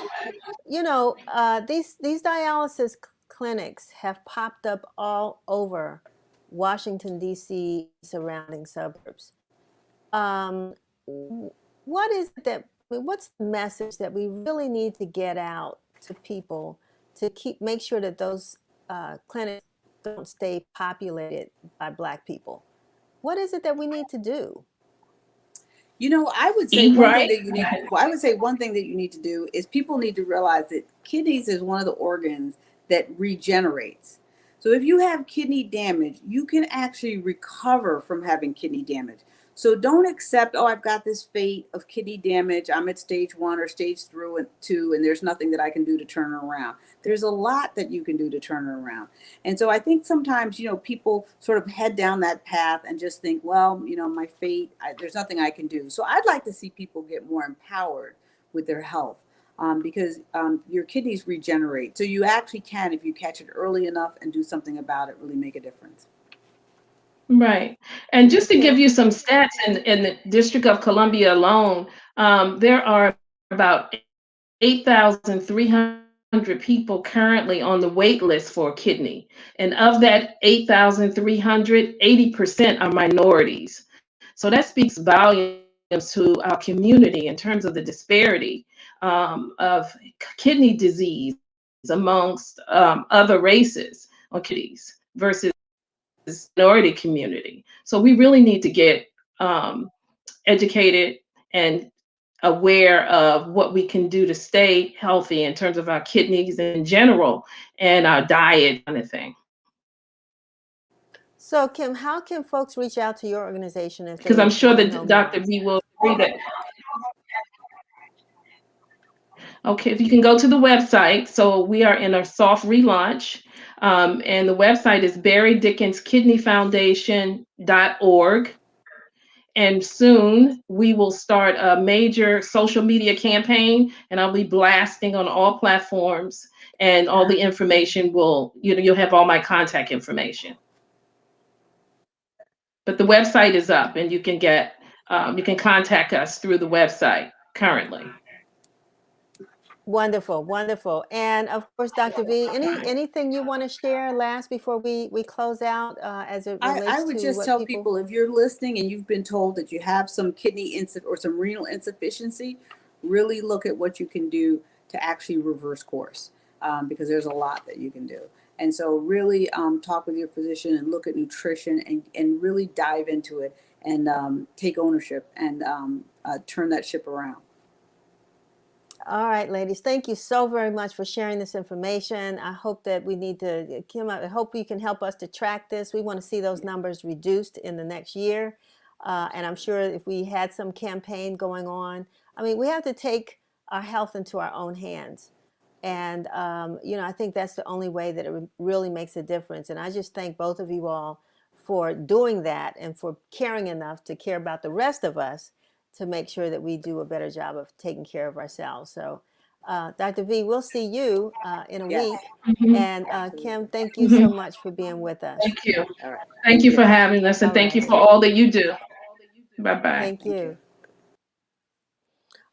these dialysis clinics have popped up all over Washington, D.C., surrounding suburbs. Um, what is it that, what's the message that we really need to get out to people to make sure that those clinics don't stay populated by Black people? What is it that we need to do? I would say Eat one thing right. that you need. Well, I would say one thing that you need to do is people need to realize that kidneys is one of the organs that regenerates. So if you have kidney damage, you can actually recover from having kidney damage. So don't accept, oh, I've got this fate of kidney damage. I'm at stage 1 or stage 3 and 2, and there's nothing that I can do to turn it around. There's a lot that you can do to turn it around. And so I think sometimes, people sort of head down that path and just think, well, my fate, there's nothing I can do. So I'd like to see people get more empowered with their health, because your kidneys regenerate. So you actually can, if you catch it early enough and do something about it, really make a difference. Right. And just to give Kim? you some stats in the District of Columbia alone, there are about 8,300 people currently on the wait list for a kidney. And of that 8,300, 80% are minorities. So that speaks volumes to our community in terms of the disparity of kidney disease amongst other races or kidneys versus minority community. So we really need to get educated and aware of what we can do to stay healthy in terms of our kidneys in general and our diet kind of thing. So, Kim, how can folks reach out to your organization if Because I'm they sure want to know that Dr. more? B will agree that. Okay, if you can go to the website. So we are in a soft relaunch. And the website is barrydickens.kidneyfoundation.org. And soon we will start a major social media campaign, and I'll be blasting on all platforms, and all the information you'll have all my contact information. But the website is up, and you can contact us through the website currently. Wonderful, wonderful. And of course, Dr. V, anything you want to share last before we close out, as it I relates would to just what tell people. people, if you're listening and you've been told that you have some or some renal insufficiency, really look at what you can do to actually reverse course, because there's a lot that you can do. And so really talk with your physician and look at nutrition and really dive into it and take ownership and turn that ship around. All right, ladies, thank you so very much for sharing this information. I hope that Kim, I hope you can help us to track this. We want to see those numbers reduced in the next year. And I'm sure if we had some campaign going on, I mean, we have to take our health into our own hands. And, I think that's the only way that it really makes a difference. And I just thank both of you all for doing that and for caring enough to care about the rest of us to make sure that we do a better job of taking care of ourselves. So Dr. V, we'll see you in a Yes. week. Mhm. And Absolutely. Kim, thank you so much for being with us. Thank you. All right. Thank you for having us, and All thank you right. for all that you do. Bye-bye. Thank Thank you. you.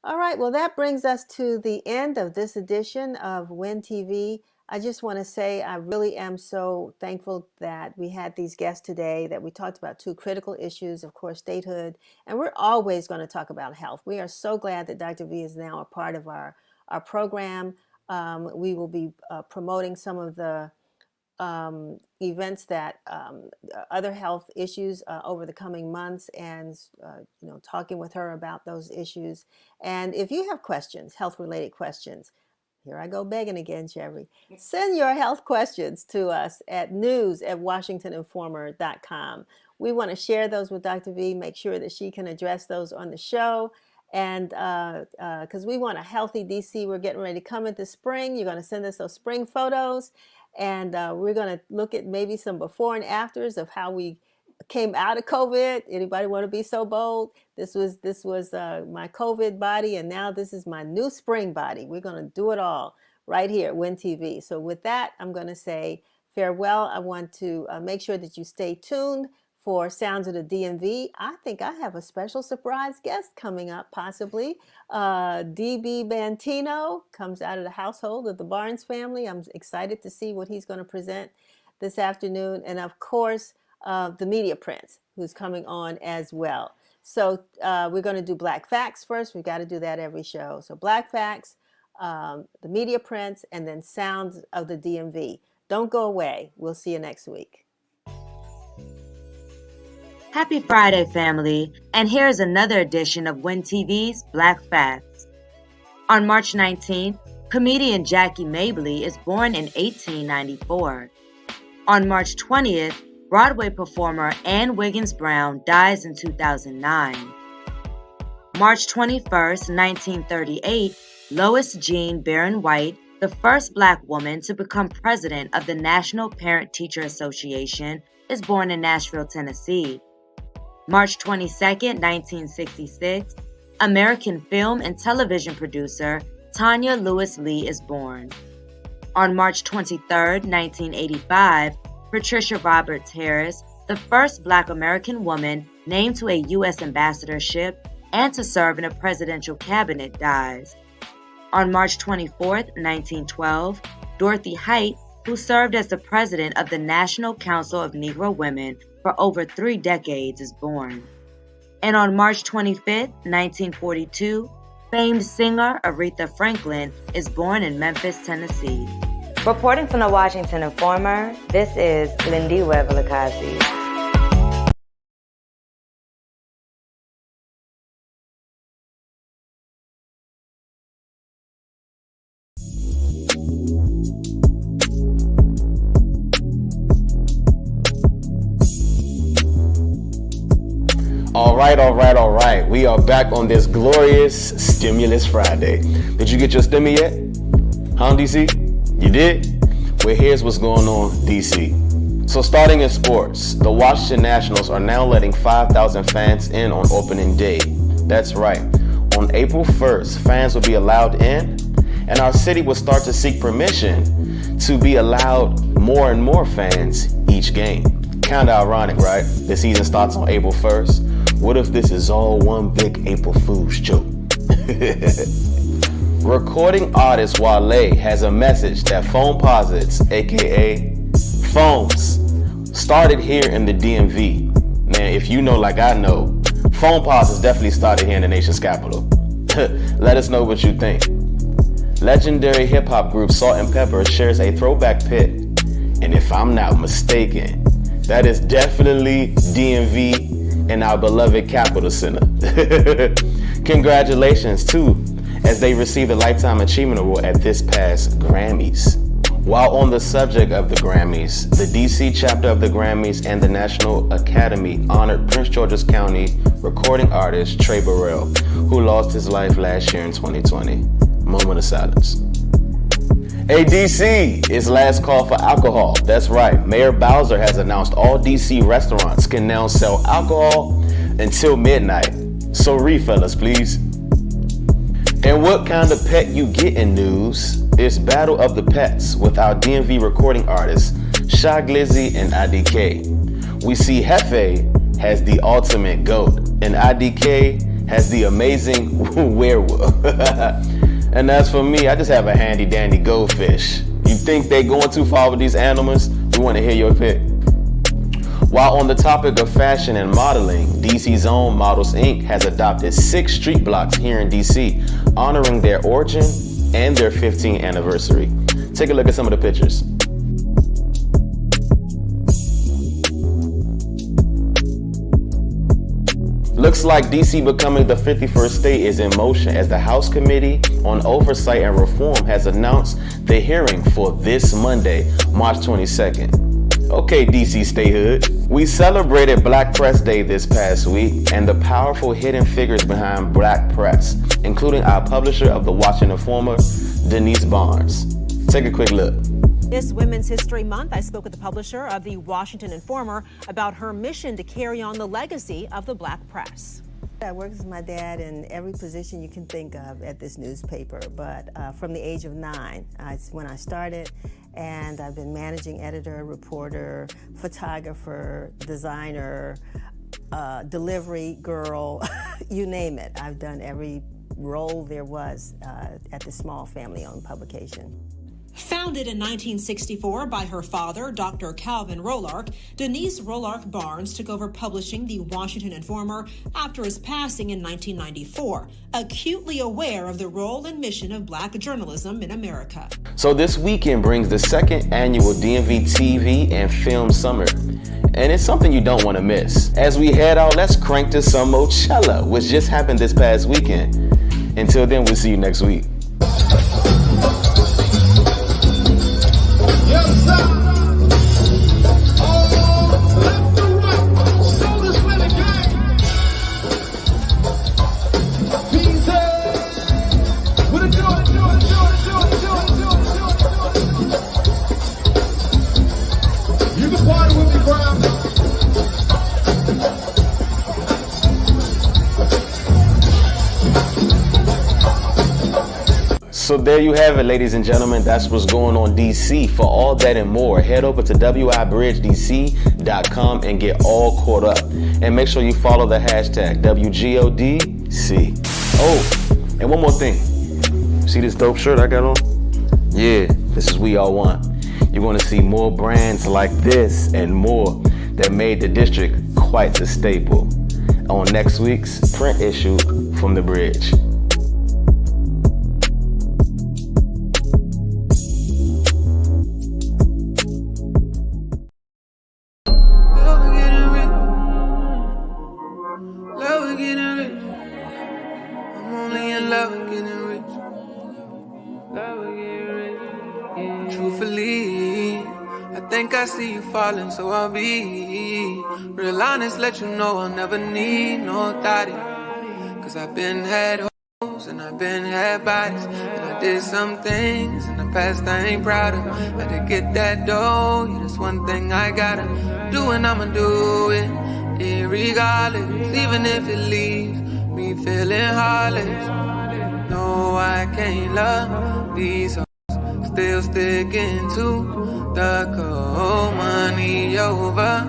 All right, well, that brings us to the end of this edition of WIN TV. I just want to say I really am so thankful that we had these guests today, that we talked about two critical issues, of course, statehood, and we're always going to talk about health. We are so glad that Dr. V is now a part of our program. We will be promoting some of the events that other health issues over the coming months, and talking with her about those issues. And if you have questions, health related questions, here I go begging again, Chevy, send your health questions to us at news@washingtoninformer.com. We want to share those with Dr. V, make sure that she can address those on the show. And because we want a healthy DC, we're getting ready to come into spring. You're going to send us those spring photos. And we're going to look at maybe some before and afters of how we came out of COVID. Anybody want to be so bold? This was my COVID body, and now this is my new spring body. We're going to do it all right here at WIN TV. So with that, I'm going to say farewell. I want to make sure that you stay tuned for Sounds of the DMV. I think I have a special surprise guest coming up, possibly. DB Bantino comes out of the household of the Barnes family. I'm excited to see what he's going to present this afternoon. And of course, the Media Prince, who's coming on as well. So we're going to do Black Facts first. We've got to do that every show. So Black Facts, the Media Prince, and then Sounds of the DMV. Don't go away. We'll see you next week. Happy Friday, family, and here's another edition of WIN TV's Black Facts. On March 19th, comedian Jackie Mabley is born in 1894. On March 20th, Broadway performer Ann Wiggins Brown dies in 2009. March 21st, 1938, Lois Jean Barron White, the first Black woman to become president of the National Parent-Teacher Association, is born in Nashville, Tennessee. March 22, 1966, American film and television producer Tanya Lewis Lee is born. On March 23, 1985, Patricia Roberts Harris, the first Black American woman named to a U.S. ambassadorship and to serve in a presidential cabinet, dies. On March 24, 1912, Dorothy Height, who served as the president of the National Council of Negro Women for over 3 decades, is born. And on March 25, 1942, famed singer Aretha Franklin is born in Memphis, Tennessee. Reporting from the Washington Informer, this is Lindy Webb-Lakazi. All right. We are back on this glorious Stimulus Friday. Did you get your stimmy yet? Huh, DC? You did? Well, here's what's going on, DC. So starting in sports, the Washington Nationals are now letting 5,000 fans in on opening day. That's right. On April 1st, fans will be allowed in, and our city will start to seek permission to be allowed more and more fans each game. Kinda ironic, right? The season starts on April 1st. What if this is all one big April Fool's joke? Recording artist Wale has a message that Foamposites, aka Foams, started here in the DMV. Man, if you know like I know, Foamposites definitely started here in the nation's capital. Let us know what you think. Legendary hip-hop group Salt-N-Pepa shares a throwback pic, and if I'm not mistaken, that is definitely DMV in our beloved Capitol Center. Congratulations too, as they received a Lifetime Achievement Award at this past Grammys. While on the subject of the Grammys, the DC chapter of the Grammys and the National Academy honored Prince George's County recording artist Trey Burrell, who lost his life last year in 2020. Moment of silence. Hey DC, it's last call for alcohol. That's right, Mayor Bowser has announced all DC restaurants can now sell alcohol until midnight. So refills, please. And what kind of pet you get in news? It's Battle of the Pets with our DMV recording artists, Sha Glizzy and IDK. We see Hefe has the ultimate goat, and IDK has the amazing werewolf. And as for me, I just have a handy dandy goldfish. You think they going too far with these animals? We want to hear your pick. While on the topic of fashion and modeling, DC's own Models Inc. has adopted 6 street blocks here in DC, honoring their origin and their 15th anniversary. Take a look at some of the pictures. Looks like DC becoming the 51st state is in motion as the House Committee on Oversight and Reform has announced the hearing for this Monday, March 22nd. Okay, DC statehood. We celebrated Black Press Day this past week and the powerful hidden figures behind Black press, including our publisher of the Washington Informer, Denise Barnes. Take a quick look. This Women's History Month, I spoke with the publisher of the Washington Informer about her mission to carry on the legacy of the Black press. I worked with my dad in every position you can think of at this newspaper, but from the age of 9, when I started, and I've been managing editor, reporter, photographer, designer, delivery girl, you name it. I've done every role there was at this small family-owned publication. Founded in 1964 by her father, Dr. Calvin Rolark, Denise Rolark Barnes took over publishing the Washington Informer after his passing in 1994, acutely aware of the role and mission of Black journalism in America. So this weekend brings the 2nd annual DMV TV and Film Summer. And it's something you don't want to miss. As we head out, let's crank to some Mochella, which just happened this past weekend. Until then, we'll see you next week. Yes, sir. Oh, left to right. Shoulders with a gang. Easy. What it do? You can party with me, Brown. So there you have it, ladies and gentlemen. That's what's going on DC. For all that and more, head over to wibridgedc.com and get all caught up. And make sure you follow the hashtag WGODC. Oh, and one more thing. See this dope shirt I got on? Yeah, this is We All Want. You're going to see more brands like this and more that made the district quite the staple on next week's print issue from The Bridge. I see you falling, so I'll be real honest, let you know I'll never need no thotty. Cause I've been had hoes and I've been had bodies, and I did some things in the past I ain't proud of. Had to get that dough, yeah, that's one thing I gotta do, and I'ma do it, yeah, regardless, even if it leaves me feeling heartless. No, I can't love these hoes, still sticking to the cold money over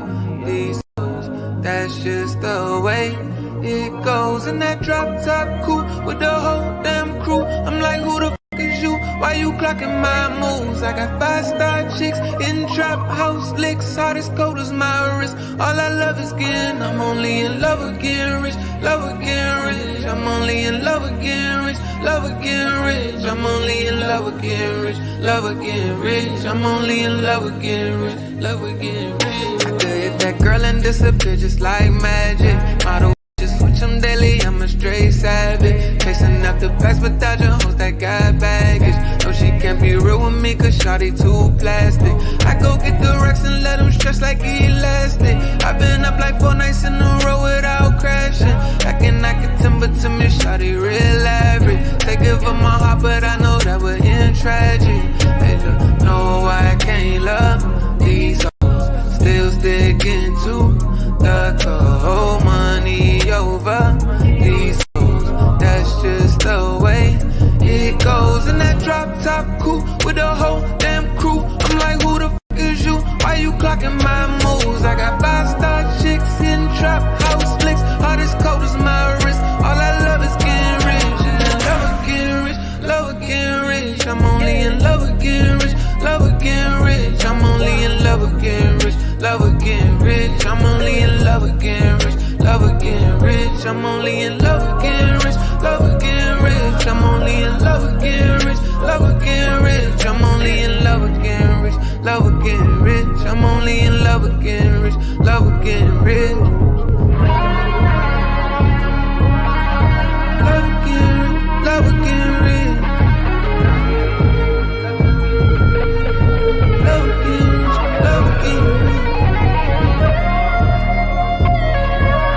these hoes. That's just the way it goes. In that drop top coupe with the whole damn crew, I'm like, who the fuck is you? Why you clocking my moves? I got 5-star chicks in trap house licks, hardest cold is my wrist. All I love is getting, I'm only in love with getting rich, love with getting rich. I'm only in love with getting rich, love with getting rich. I'm only in love with getting rich, love with getting rich. I'm only in love with getting rich, love with getting rich. I could hit that girl and disappear just like magic. Model just switch them daily, I'm a straight savage. Chasing up the past without your hoes that got baggage. No, she can't be real with me cause shawty too plastic. I go get the racks and let them stretch like elastic. I've been up like 4 nights in a row without crashing. I can knock it timber to me, shawty real average. They give up my heart but I know that we're in tragic. Hey look, no I can't love these hoes, still sticking to the cold money over these hoes. That's just the way love with getting rich. I'm only in love with getting rich. Love with getting rich. I'm only in love with getting rich. Love with getting rich. I'm only in love with getting rich. Love with getting rich. I'm only in love with getting rich. Love with getting rich. I'm only in love with getting rich. Love with getting rich. Love with getting rich. Love with getting rich. Love with getting rich.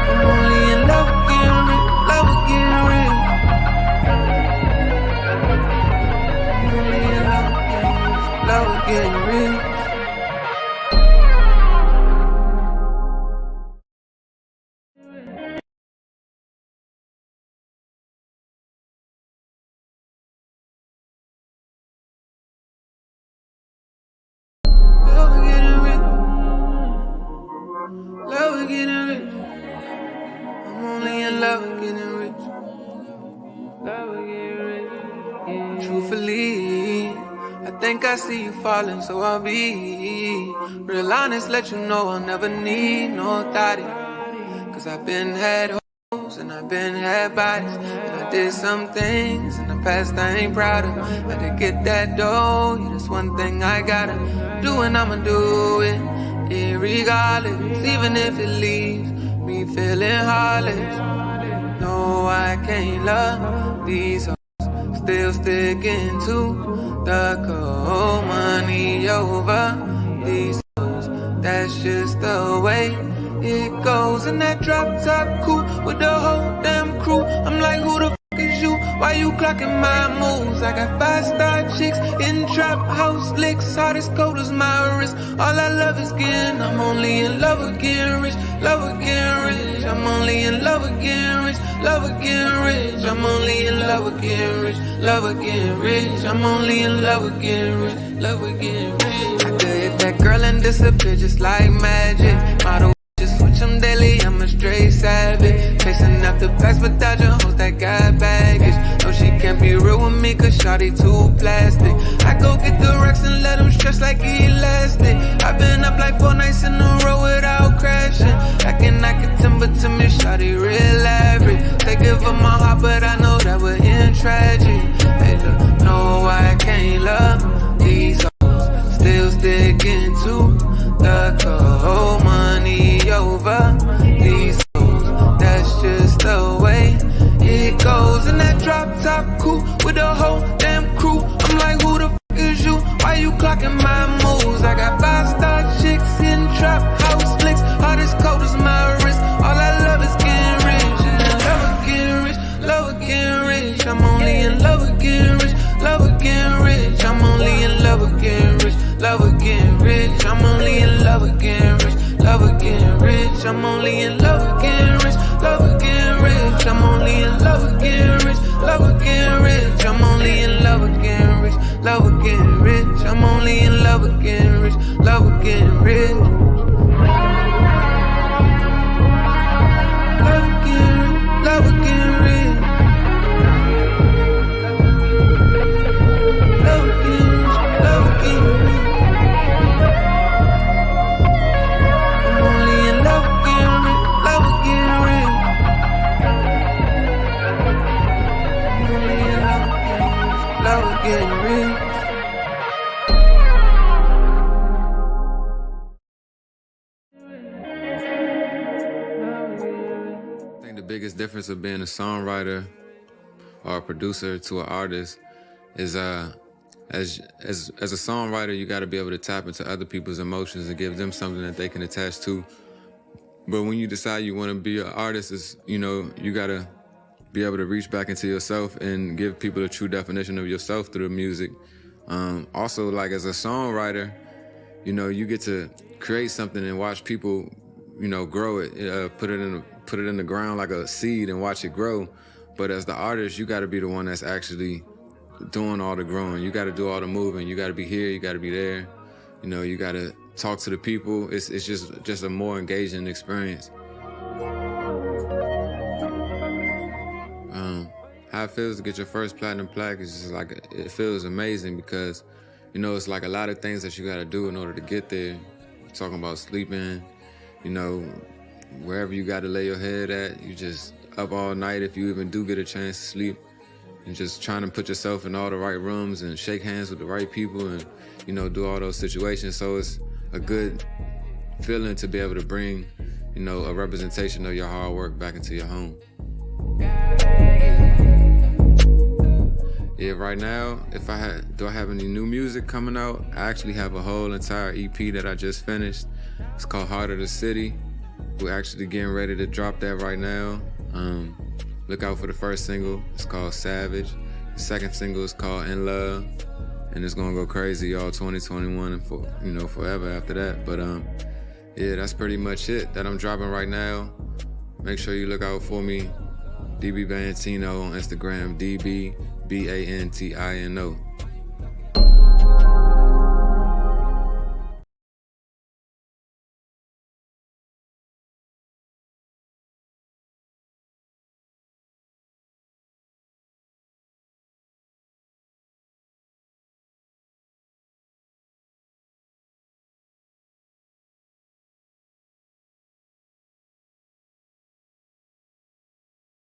I'm only in love with getting rich. Love with getting rich. I'm only in love with getting rich. Love with getting rich. Love with getting rich. I'm only in love with getting rich. Love with getting rich. Truthfully, I think I see you falling, so I'll be real honest, let you know I'll never need no thotty. Cause I've been had hoes and I've been had bodies. And I did some things in the past I ain't proud of. Had to get that dough, yeah, that's one thing I gotta do, and I'ma do it. Yeah, regardless, even if it leaves me feeling heartless. No, I can't love these hoes, still sticking to the cold money over these hoes. That's just the way it goes. In that drop top coupe with the whole damn crew, I'm like, who the fuck is you? Why you clocking my moves? I got 5-star chicks in trap house licks, hot as cold as my wrist. All I love is getting, I'm only in love with getting rich. Love with getting rich. I'm only in love with getting rich. Love with getting rich. I'm only in love with getting rich. Love with getting rich. I'm only in love with getting rich. Love with getting rich. I could hit that girl and disappear just like magic. Model just switch them daily, I'm a straight savage. Chasing after packs but dodging hoes that got baggage. No, she can't be real with me cause shawty too plastic. I go get the racks and let them stretch like elastic. I've been up like 4 nights in a row without crashing. I can knock it timber to me, shawty real average. They give up my heart but I know that would end tragic. Hey look, no I can't love these hoes, still sticking to the cold money over these hoes. That's just the way it goes. In that drop top coupe with the whole damn crew, I'm like, who the fuck is you? Why you clocking my moves? I got 5-star chicks in trap house flicks, hot as cold as my wrist. All I love is getting rich. Love with getting rich. Love with getting rich. I'm only in love with getting rich. Love with getting rich. I'm only in love with getting rich. Love with getting rich. I'm only in love with getting rich. Love with getting rich. I'm only in love with getting rich. Love with getting rich. I'm only in love with getting rich. Love with getting rich. I'm only in love with getting rich. Love with getting rich. I'm only in love with getting rich. Love with getting rich. Love with getting rich. Love with getting rich. Love with getting rich. I'm only in love with getting rich. Love with getting rich. I'm only in love with getting rich. Love with getting rich. I think the biggest difference of being a songwriter or a producer to an artist is as a songwriter, you got to be able to tap into other people's emotions and give them something that they can attach to. But when you decide you want to be an artist, you got to be able to reach back into yourself and give people a true definition of yourself through the music. Also, like as a songwriter, you get to create something and watch people, grow it, put it in the ground like a seed and watch it grow. But as the artist, you got to be the one that's actually doing all the growing. You got to do all the moving. You got to be here. You got to be there. You got to talk to the people. It's just a more engaging experience. How it feels to get your first platinum plaque is just like, it feels amazing because, it's like a lot of things that you got to do in order to get there. talking about sleeping, you know, wherever you got to lay your head at, you just up all night if you even do get a chance to sleep, and just trying to put yourself in all the right rooms and shake hands with the right people and, you know, do all those situations. So it's a good feeling to be able to bring, you know, a representation of your hard work back into your home. Yeah, right now, do I have any new music coming out? I actually have a whole entire EP that I just finished. It's called Heart of the City. We're actually getting ready to drop that right now. Look out for the first single. It's called Savage. The second single is called In Love. And it's gonna go crazy all 2021 and for, you know, forever after that. But yeah, that's pretty much it that I'm dropping right now. Make sure you look out for me. DB Bantino on Instagram, DB BANTINO.